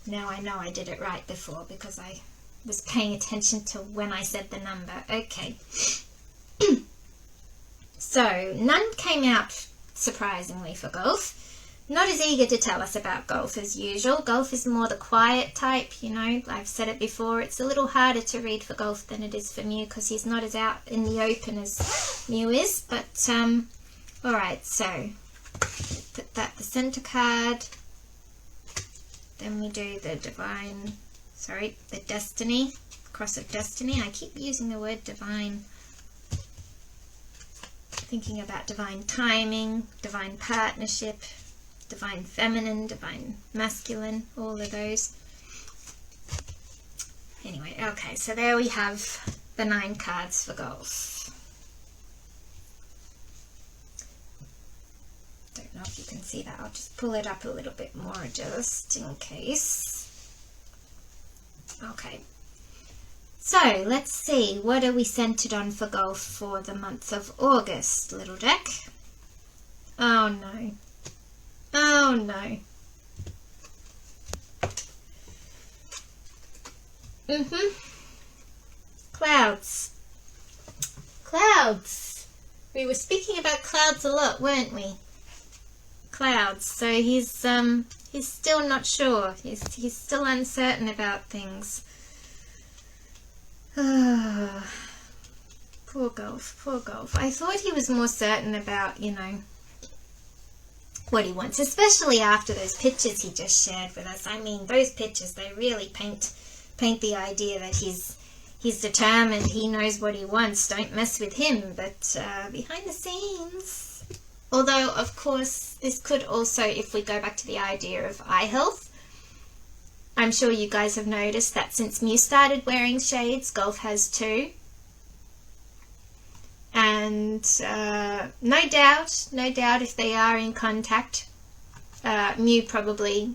A: Now I know I did it right before because I was paying attention to when I said the number. Okay. So none came out surprisingly for Gulf. Not as eager to tell us about Gulf as usual. Gulf is more the quiet type, you know. I've said it before. It's a little harder to read for Gulf than it is for Mew because he's not as out in the open as Mew is. But, alright, so put that the center card. Then we do the the Destiny, Cross of Destiny. I keep using the word divine. Thinking about divine timing, divine partnership, divine feminine, divine masculine, all of those. Anyway, okay, so there we have the 9 cards for Gulf. Don't know if you can see that. I'll just pull it up a little bit more just in case. Okay. So, let's see. What are we centered on for Gulf for the month of August, little deck? Oh no. Oh no. Clouds. Clouds. We were speaking about clouds a lot, weren't we? Clouds. So he's still not sure. He's still uncertain about things. Oh, poor Gulf, poor Gulf. I thought he was more certain about, you know, what he wants, especially after those pictures he just shared with us. I mean, those pictures, they really paint the idea that he's determined, he knows what he wants, don't mess with him. But behind the scenes, although of course this could also, if we go back to the idea of eye health, I'm sure you guys have noticed that since Mew started wearing shades, Gulf has too. And no doubt if they are in contact, Mew probably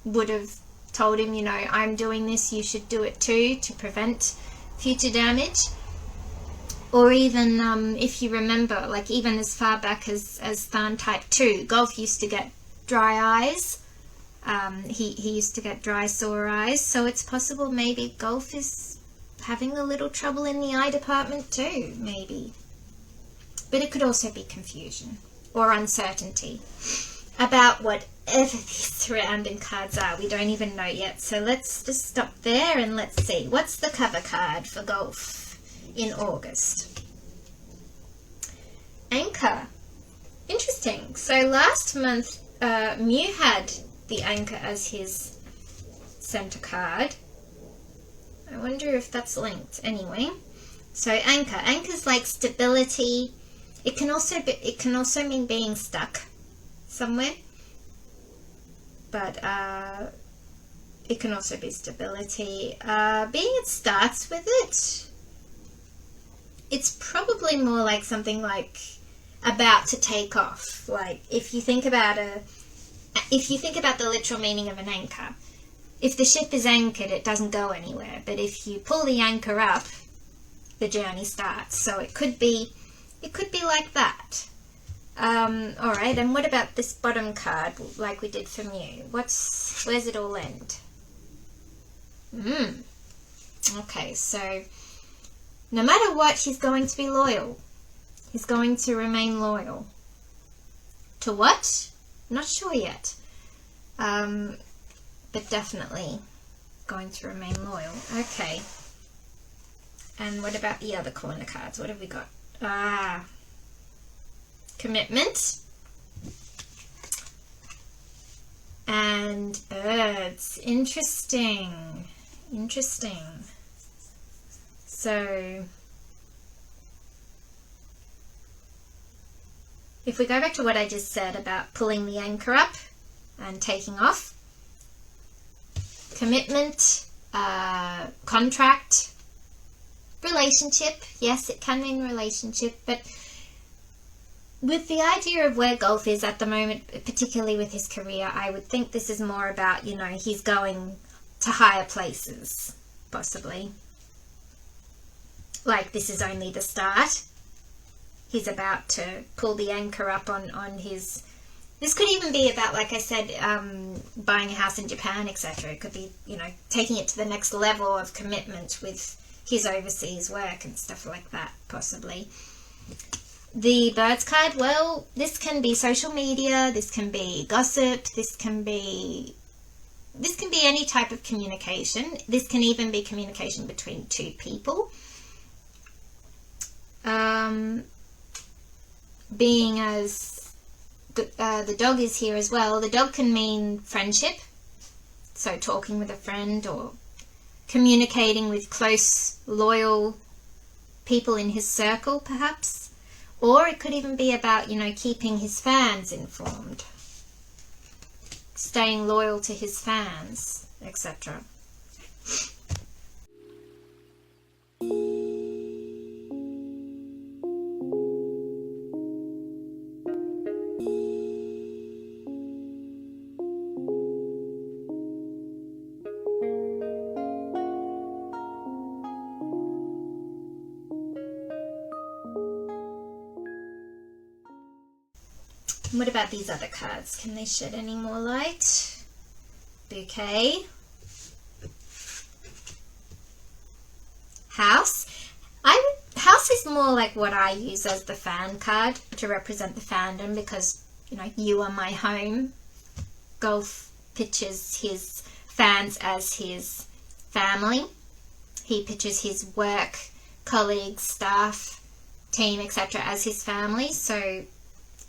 A: would have told him, you know, I'm doing this, you should do it too, to prevent future damage. Or even, if you remember, like even as far back as Tharn Type 2, Gulf used to get dry eyes. He used to get dry, sore eyes. So it's possible maybe Gulf is having a little trouble in the eye department too, maybe. But it could also be confusion or uncertainty about whatever these surrounding cards are. We don't even know yet. So let's just stop there and let's see. What's the cover card for Gulf in August? Anchor. Interesting. So last month, Mew had the Anchor as his center card. I wonder if that's linked. Anyway, so Anchor. Anchor's like stability. It can also mean being stuck somewhere. But it can also be stability. Being it starts with it, it's probably more like something like about to take off. Like if you think about the literal meaning of an anchor, if the ship is anchored, it doesn't go anywhere. But if you pull the anchor up, the journey starts. So it could be like that. All right. And what about this bottom card, like we did for Mew? Where's it all end? Okay. So no matter what, he's going to be loyal. He's going to remain loyal. To what? Not sure yet. But definitely going to remain loyal. Okay. And what about the other corner cards? What have we got? Commitment. And birds. Interesting. Interesting. So if we go back to what I just said about pulling the anchor up and taking off, commitment, contract, relationship. Yes, it can mean relationship, but with the idea of where Gulf is at the moment, particularly with his career, I would think this is more about, you know, he's going to higher places, possibly. Like this is only the start. He's about to pull the anchor up on his... This could even be about, like I said, buying a house in Japan, etc. It could be, you know, taking it to the next level of commitment with his overseas work and stuff like that, possibly. The birds card, well, this can be social media, this can be gossip, this can be any type of communication. This can even be communication between two people. Being as the dog is here as well, the dog can mean friendship, so talking with a friend or communicating with close, loyal people in his circle, perhaps. Or it could even be about, you know, keeping his fans informed, staying loyal to his fans, etc. What about these other cards? Can they shed any more light? Bouquet. House. House is more like what I use as the fan card to represent the fandom, because, you know, you are my home. Gulf pictures his fans as his family. He pictures his work, colleagues, staff, team, etc. as his family. So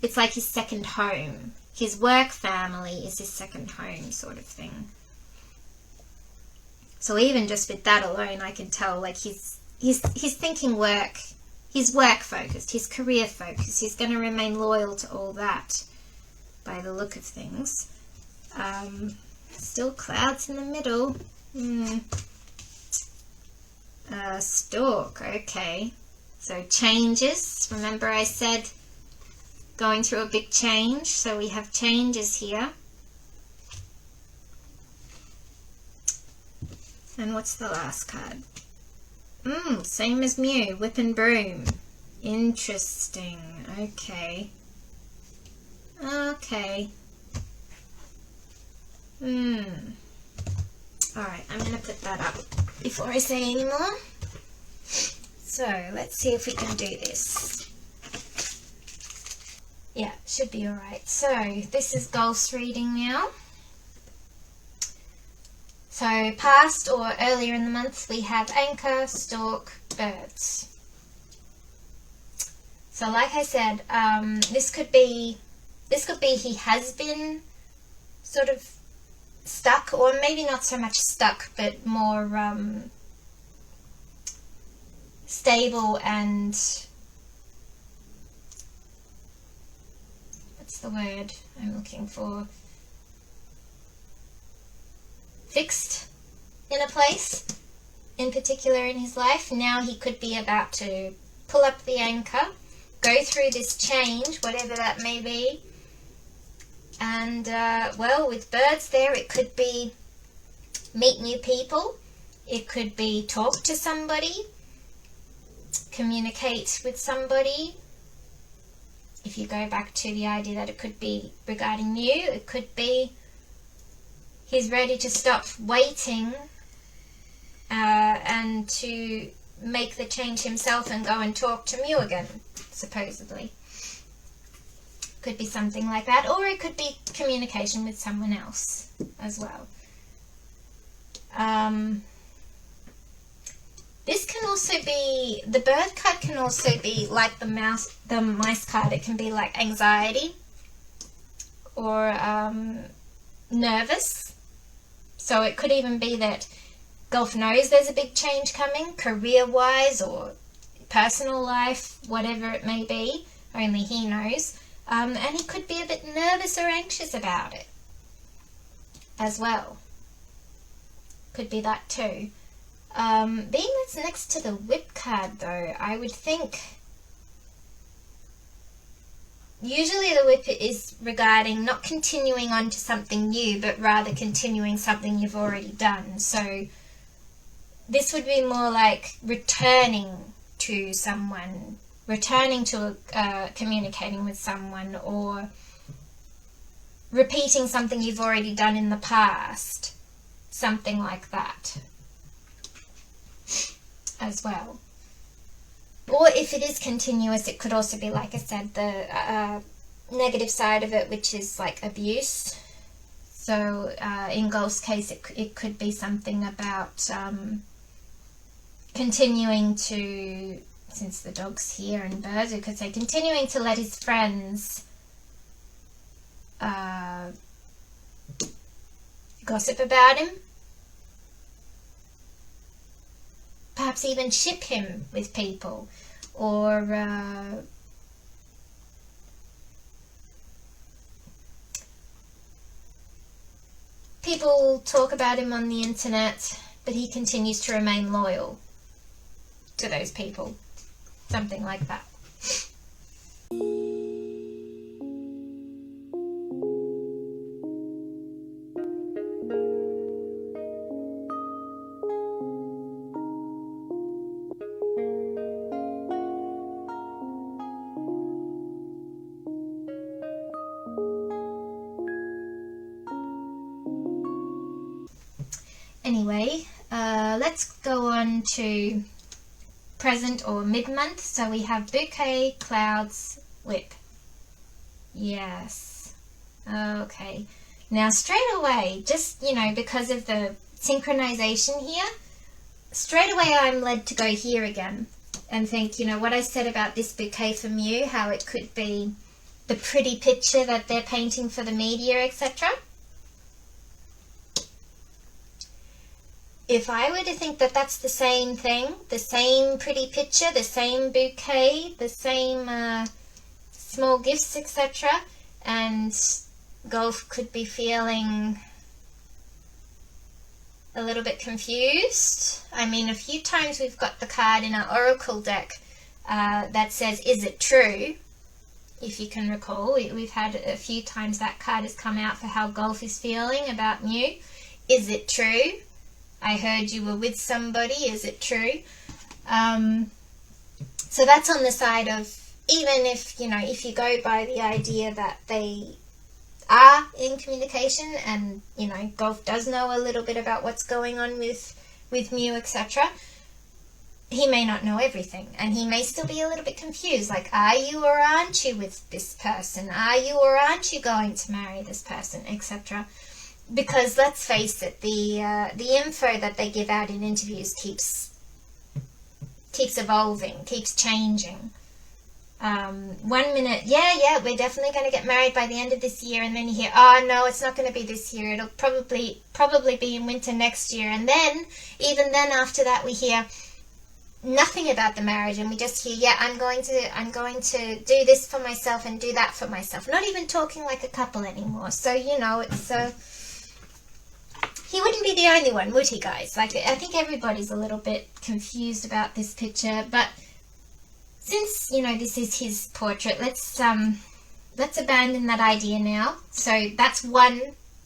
A: it's like his second home. His work family is his second home, sort of thing. So even just with that alone, I can tell, like, he's thinking work. He's work focused. He's career focused. He's going to remain loyal to all that, by the look of things. Still clouds in the middle. Stalk. Okay. So changes. Remember I said going through a big change, so we have changes here. And what's the last card? Same as Mew, whip and broom. Interesting. Okay. Okay. Alright, I'm going to put that up before I say any more. So, let's see if we can do this. Yeah, should be alright. So, this is Gulf's reading now. So, past or earlier in the month, we have anchor, stork, birds. So, like I said, this could be he has been sort of stuck, or maybe not so much stuck, but more stable and, what's the word I'm looking for? Fixed in a place, in particular in his life. Now he could be about to pull up the anchor, go through this change, whatever that may be. And, well, with birds there, it could be meet new people. It could be talk to somebody, communicate with somebody. If you go back to the idea that it could be regarding Mew, it could be he's ready to stop waiting and to make the change himself and go and talk to Mew again, supposedly. Could be something like that, or it could be communication with someone else as well. This can also be, the bird card can also be like the mice card. It can be like anxiety or nervous. So it could even be that Gulf knows there's a big change coming, career-wise or personal life, whatever it may be. Only he knows. And he could be a bit nervous or anxious about it as well. Could be that too. Being that's next to the whip card though, I would think usually the whip is regarding not continuing on to something new, but rather continuing something you've already done. So this would be more like returning to someone, returning to communicating with someone, or repeating something you've already done in the past, something like that as well. Or if it is continuous, it could also be, like I said, the negative side of it, which is like abuse. So in Gulf's case, it could be something about continuing to, since the dog's here and birds, we could say continuing to let his friends gossip about him. Perhaps even ship him with people, or people talk about him on the internet, but he continues to remain loyal to those people. Something like that. Anyway, let's go on to present or mid-month. So we have bouquet, clouds, whip. Yes. Okay. Now straight away, just, you know, because of the synchronization here, straight away I'm led to go here again and think, you know, what I said about this bouquet for Mew, how it could be the pretty picture that they're painting for the media, etc. If I were to think that that's the same thing, the same pretty picture, the same bouquet, the same small gifts, etc., and Gulf could be feeling a little bit confused. I mean, a few times we've got the card in our Oracle deck that says, is it true? If you can recall, we've had a few times that card has come out for how Gulf is feeling about Mew. Is it true? I heard you were with somebody, is it true? So that's on the side of, even if, you know, if you go by the idea that they are in communication and, you know, Gulf does know a little bit about what's going on with Mew, etc., he may not know everything, and he may still be a little bit confused, like, are you or aren't you with this person? Are you or aren't you going to marry this person, etc.? Because let's face it, the info that they give out in interviews keeps evolving, keeps changing. 1 minute, yeah, we're definitely going to get married by the end of this year, and then you hear, oh no, it's not going to be this year, it'll probably be in winter next year, and then, even then after that, we hear nothing about the marriage, and we just hear, yeah, I'm going to do this for myself and do that for myself, not even talking like a couple anymore. So, you know, it's he wouldn't be the only one, would he, guys? Like, I think everybody's a little bit confused about this picture, but since, you know, this is his portrait, let's abandon that idea now. So that's one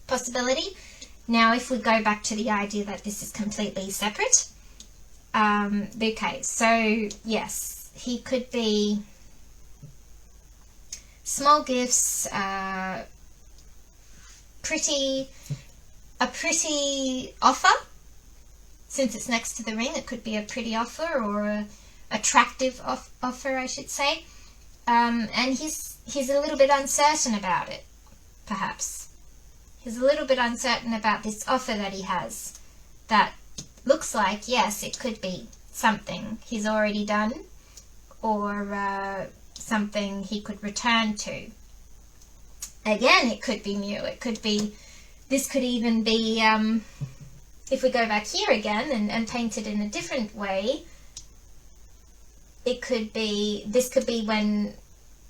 A: possibility. Now, if we go back to the idea that this is completely separate, okay, so yes, he could be small gifts, a pretty offer. Since it's next to the ring, it could be a pretty offer, or a attractive offer, I should say. And he's a little bit uncertain about it, perhaps. He's a little bit uncertain about this offer that he has, that looks like, yes, it could be something he's already done, or something he could return to. Again, it could be Mew. It could be, this could even be, if we go back here again and paint it in a different way, it could be, this could be when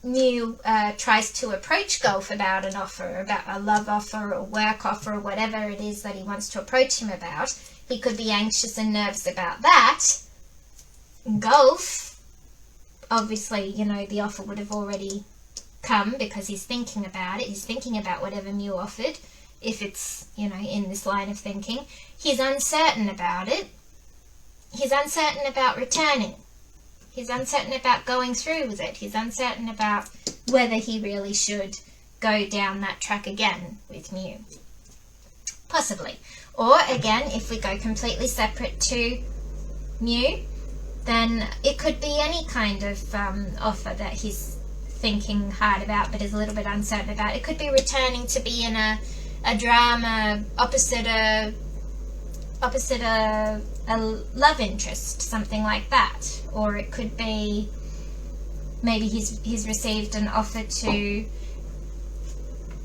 A: Mew tries to approach Gulf about an offer, about a love offer or work offer or whatever it is that he wants to approach him about. He could be anxious and nervous about that. Gulf, obviously, you know, the offer would have already come because he's thinking about it. He's thinking about whatever Mew offered, if it's, you know, in this line of thinking. He's uncertain about it. He's uncertain about returning. He's uncertain about going through with it. He's uncertain about whether he really should go down that track again with Mew. Possibly. Or, again, if we go completely separate to Mew, then it could be any kind of offer that he's thinking hard about but is a little bit uncertain about. It could be returning to be in a drama opposite a love interest, something like that. Or it could be maybe he's received an offer to,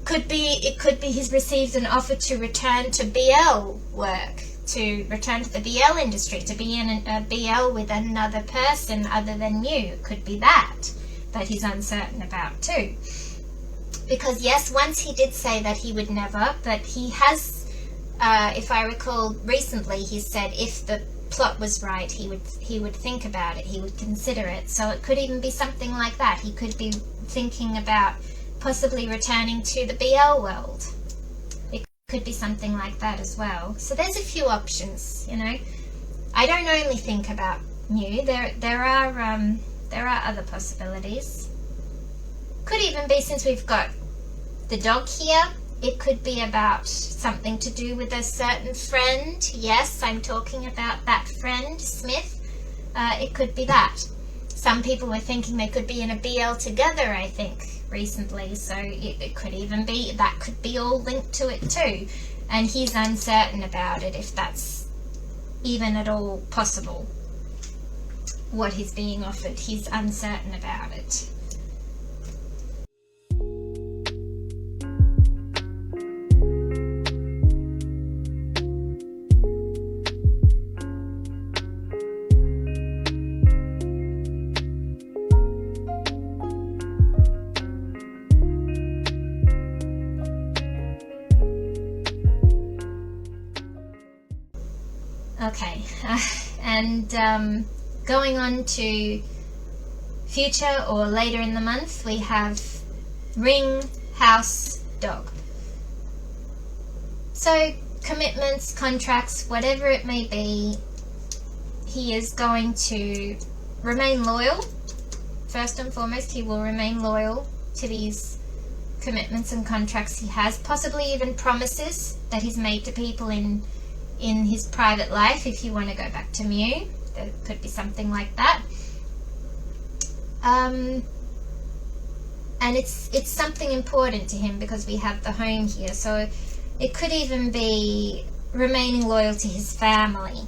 A: it could be he's received an offer to return to BL work, to return to the BL industry, to be in a BL with another person other than Mew. It could be that he's uncertain about too. Because yes, once he did say that he would never, but he has, if I recall recently, he said if the plot was right, he would think about it, he would consider it. So it could even be something like that. He could be thinking about possibly returning to the BL world. It could be something like that as well. So there's a few options, you know. I don't only think about Mew. There are other possibilities. Could even be, since we've got the dog here, it could be about something to do with a certain friend. Yes, I'm talking about that friend, Smith. It could be that. Some people were thinking they could be in a BL together, I think, recently. So it could even be, that could be all linked to it too. And he's uncertain about it, if that's even at all possible. What he's being offered, he's uncertain about it. Okay, and going on to future or later in the month, we have ring, house, dog. So commitments, contracts, whatever it may be, he is going to remain loyal. First and foremost, he will remain loyal to these commitments and contracts he has, possibly even promises that he's made to people in his private life. If you want to go back to Mew, there could be something like that. And it's something important to him because we have the home here, so it could even be remaining loyal to his family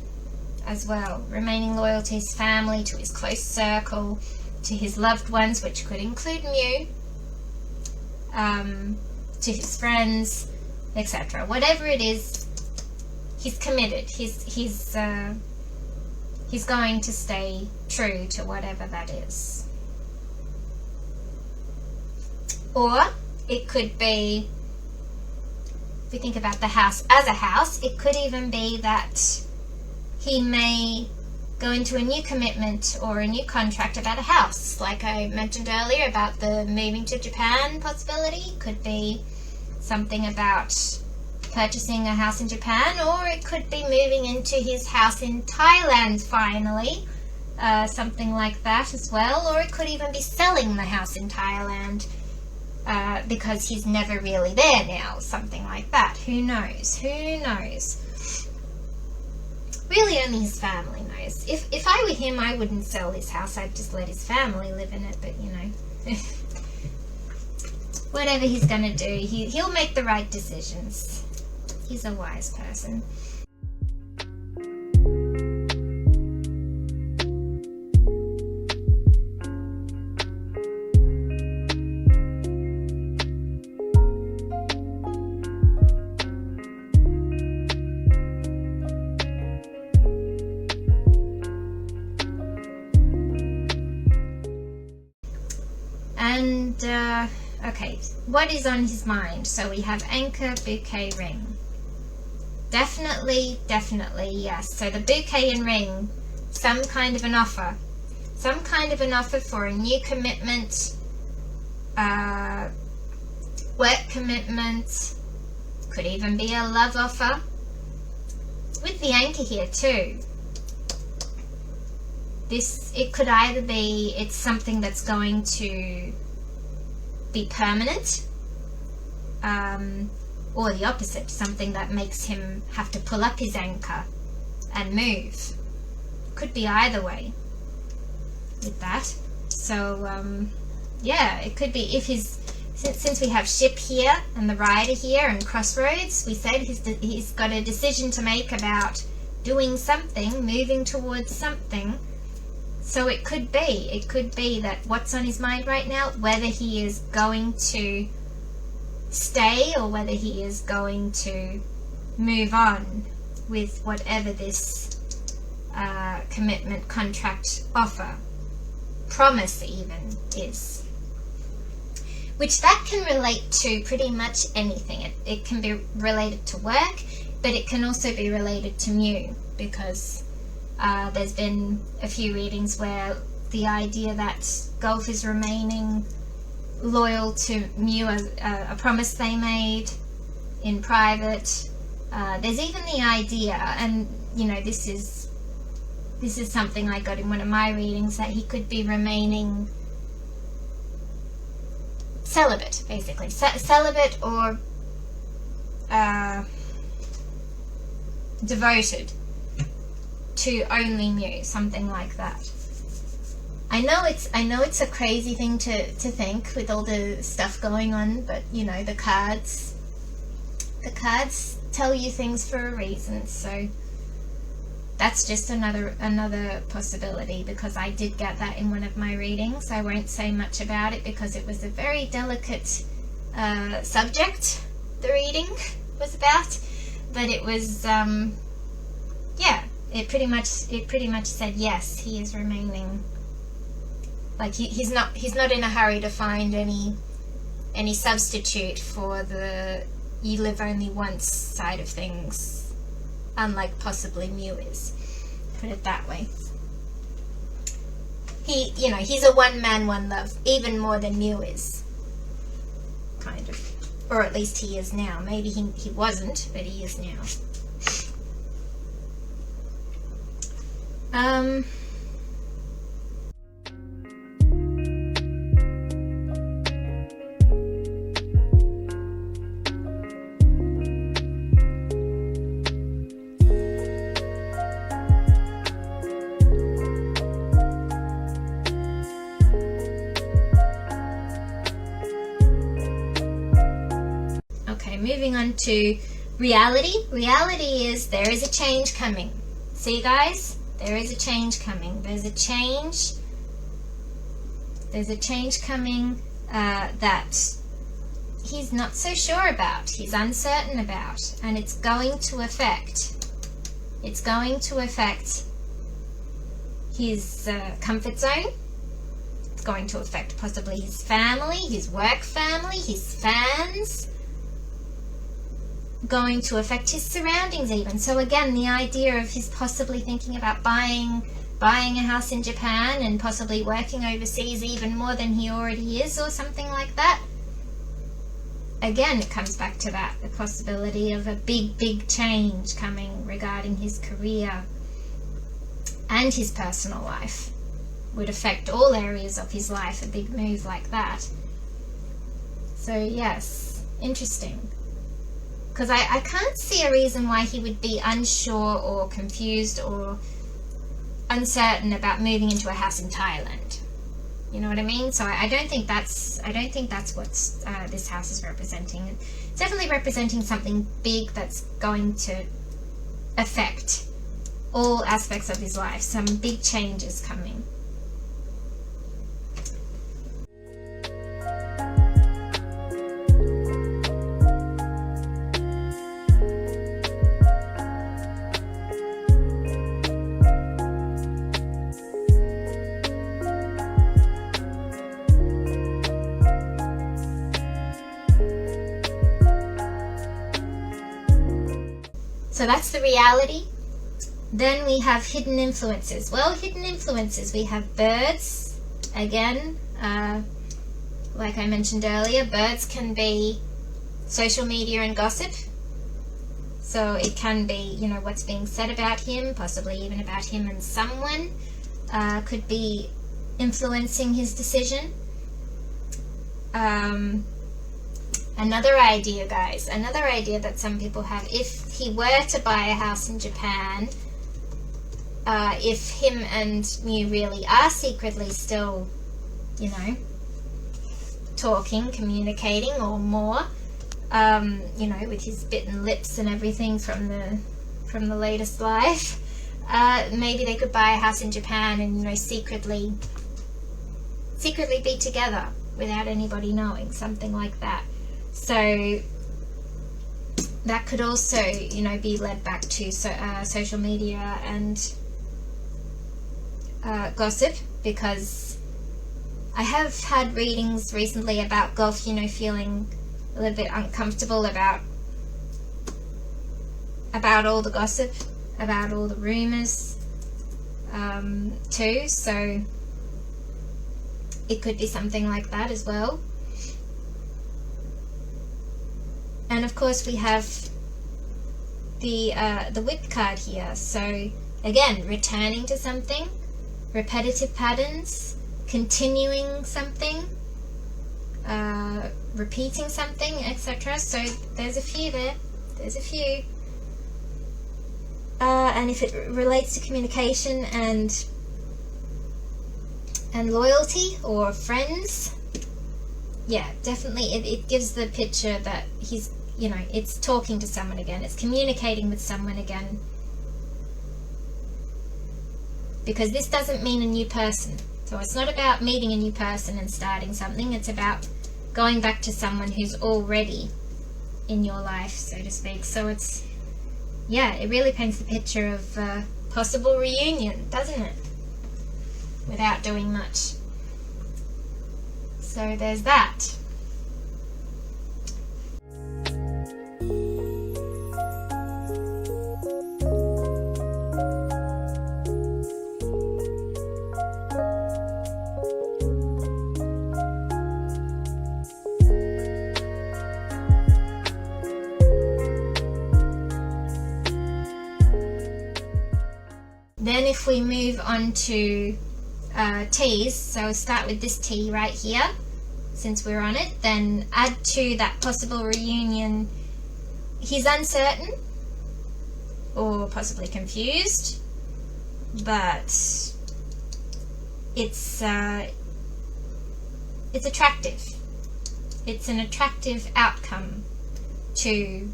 A: as well, remaining loyal to his family, to his close circle, to his loved ones, which could include Mew, to his friends, etc. Whatever it is, he's committed. He's going to stay true to whatever that is. Or it could be, if we think about the house as a house, it could even be that he may go into a new commitment or a new contract about a house. Like I mentioned earlier about the moving to Japan possibility. Could be something about purchasing a house in Japan, or it could be moving into his house in Thailand finally. Something like that as well. Or it could even be selling the house in Thailand because he's never really there now. Something like that. Who knows? Who knows? Really only his family knows. If I were him, I wouldn't sell his house. I'd just let his family live in it. But, you know, whatever he's going to do, he'll make the right decisions. He's a wise person. And, okay, what is on his mind? So we have anchor, bouquet, ring. Definitely, yes. So the bouquet and ring, some kind of an offer. Some kind of an offer for a new commitment, work commitment, could even be a love offer. With the anchor here too. It could either be it's something that's going to be permanent, or the opposite, something that makes him have to pull up his anchor and move. Could be either way with that. So yeah, it could be if since we have ship here and the rider here and crossroads, we said he's got a decision to make about doing something, moving towards something. So it could be that what's on his mind right now, whether he is going to stay or whether he is going to move on with whatever this commitment, contract, offer, promise even is. Which that can relate to pretty much anything. It can be related to work, but it can also be related to Mew, because there's been a few readings where the idea that Gulf is remaining loyal to Mew as a promise they made in private. There's even the idea, and you know, this is something I got in one of my readings, that he could be remaining celibate, basically. Celibate or devoted to only Mew, something like that. I know it's a crazy thing to think with all the stuff going on, but you know, the cards tell you things for a reason, so that's just another possibility, because I did get that in one of my readings. I won't say much about it because it was a very delicate subject the reading was about, but it was yeah, it pretty much said yes, he is remaining. Like he's not in a hurry to find any substitute for the you live only once side of things, unlike possibly Mew is. Put it that way. He's a one man, one love, even more than Mew is. Kind of. Or at least he is now. Maybe he wasn't, but he is now. Okay, moving on to reality. Reality is there is a change coming. See, guys? There is a change coming. There's a change coming that he's not so sure about. He's uncertain about. And it's going to affect his comfort zone. It's going to affect possibly his family, his work family, his fans. Going to affect his surroundings even. So again, the idea of his possibly thinking about buying a house in Japan and possibly working overseas even more than he already is, or something like that. Again, it comes back to that, the possibility of a big change coming regarding his career and his personal life. Would affect all areas of his life, a big move like that. So yes, interesting. Because I can't see a reason why he would be unsure or confused or uncertain about moving into a house in Thailand. You know what I mean? So I don't think that's what this house is representing. It's definitely representing something big that's going to affect all aspects of his life. Some big changes coming. So that's the reality. Then we have hidden influences. Well, hidden influences, we have birds. Again, like I mentioned earlier, birds can be social media and gossip. So it can be, you know, what's being said about him, possibly even about him and someone, could be influencing his decision. Another idea, guys, another idea that some people have, if he were to buy a house in Japan, if him and Mew really are secretly still, you know, talking, communicating, or more, you know, with his bitten lips and everything from the latest life, maybe they could buy a house in Japan and, you know, secretly be together without anybody knowing, something like that. So that could also, you know, be led back to social media and gossip, because I have had readings recently about Gulf, you know, feeling a little bit uncomfortable about all the gossip, about all the rumours too, so it could be something like that as well. And of course we have the whip card here, so again, returning to something, repetitive patterns, continuing something, repeating something, etc. So there's a few there. There's a few. And if it relates to communication and loyalty or friends, yeah, definitely it gives the picture that he's, you know, it's talking to someone again, it's communicating with someone again. Because this doesn't mean a new person. So it's not about meeting a new person and starting something, it's about going back to someone who's already in your life, so to speak. So it's, yeah, it really paints the picture of possible reunion, doesn't it? Without doing much. So there's that. Then if we move on to T's, so start with this T right here, since we're on it, then add to that possible reunion, he's uncertain or possibly confused, but it's attractive. It's an attractive outcome to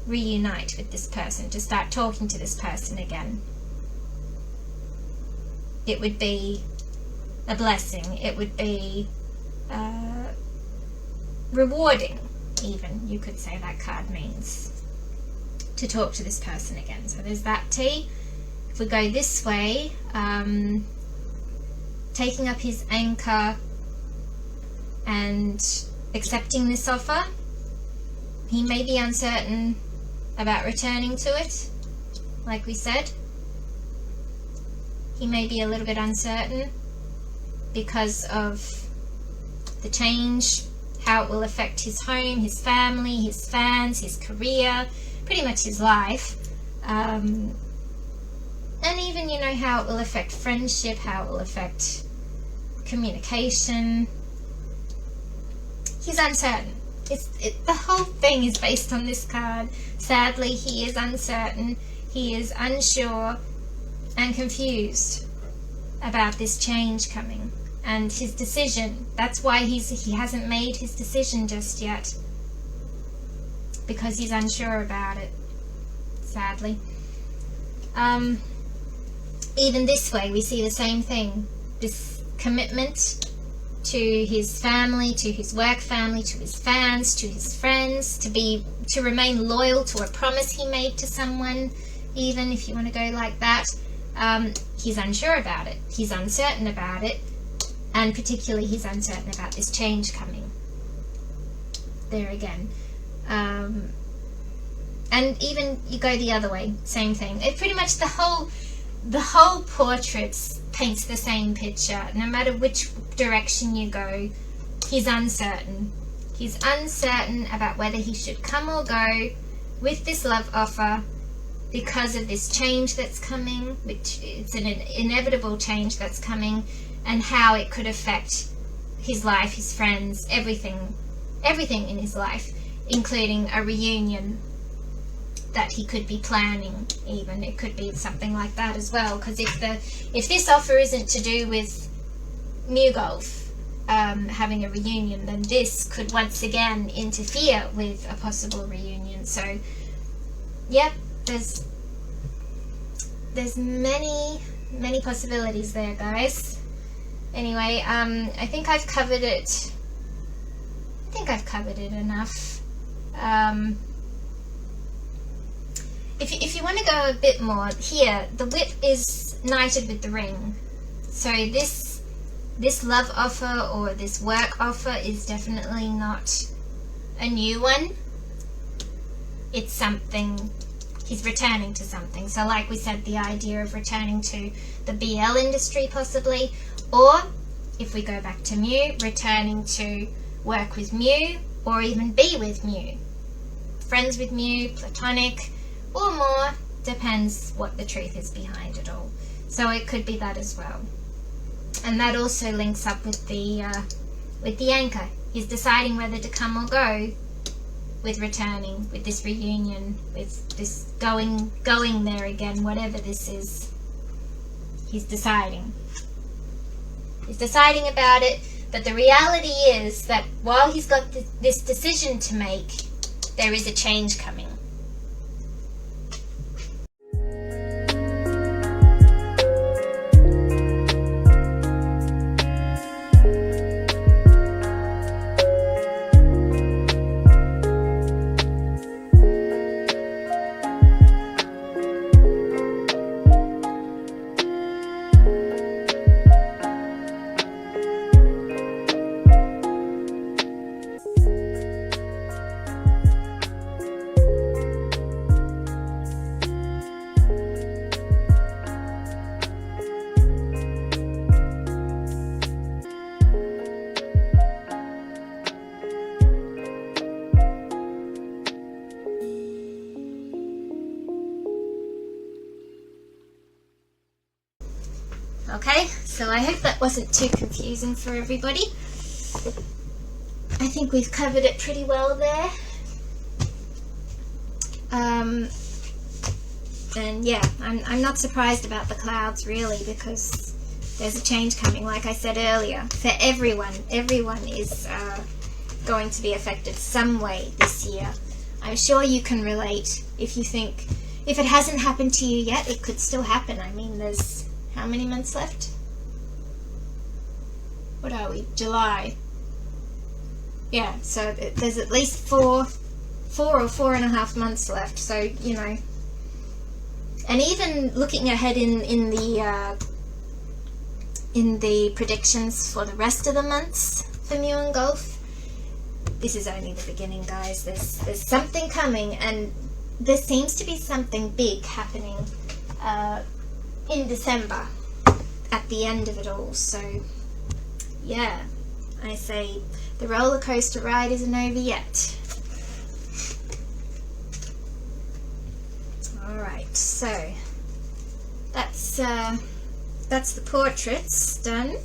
A: reunite with this person, to start talking to this person again. It would be a blessing. It would be rewarding, even, you could say that card means, to talk to this person again. So there's that T. If we go this way, taking up his anchor and accepting this offer, he may be uncertain about returning to it, like we said. He may be a little bit uncertain because of the change, how it will affect his home, his family, his fans, his career, pretty much his life. And even, you know, how it will affect friendship, how it will affect communication. He's uncertain. The whole thing is based on this card. Sadly, he is uncertain, he is unsure and confused about this change coming and his decision. That's why he hasn't made his decision just yet, because he's unsure about it, sadly. Even this way, we see the same thing. This commitment to his family, to his work family, to his fans, to his friends, to remain loyal to a promise he made to someone, even if you want to go like that. He's unsure about it. He's uncertain about it. And particularly he's uncertain about this change coming. There again. And even you go the other way, same thing. It pretty much the whole portrait paints the same picture. No matter which direction you go, he's uncertain. He's uncertain about whether he should come or go with this love offer because of this change that's coming, which it's an inevitable change that's coming, and how it could affect his life, his friends, everything in his life, including a reunion that he could be planning. Even it could be something like that as well, because if this offer isn't to do with MEWGULF having a reunion, then this could once again interfere with a possible reunion. So yep, there's many possibilities there, guys. Anyway, I think I've covered it. I think I've covered it enough. If you want to go a bit more, here, the whip is knighted with the ring. So this love offer or this work offer is definitely not a new one. It's something, he's returning to something. So like we said, the idea of returning to the BL industry possibly, or if we go back to Mew, returning to work with Mew or even be with Mew. Friends with Mew, platonic, or more, depends what the truth is behind it all. So it could be that as well. And that also links up with the anchor. He's deciding whether to come or go with returning, with this reunion, with this going there again, whatever this is. He's deciding. He's deciding about it, but the reality is that while he's got this decision to make, there is a change coming. Okay, so I hope that wasn't too confusing for everybody. I think we've covered it pretty well there. And yeah, I'm not surprised about the clouds really, because there's a change coming, like I said earlier, for everyone. Everyone is going to be affected some way this year. I'm sure you can relate. If you think, if it hasn't happened to you yet, it could still happen. I mean, there's how many months left? What are we? July. Yeah, so there's at least four or 4.5 months left. So, you know, and even looking ahead in the predictions for the rest of the months for Mew and Gulf, this is only the beginning, guys. There's something coming, and there seems to be something big happening in December at the end of it all. So yeah, I say the roller coaster ride isn't over yet. Alright, so that's the portraits done.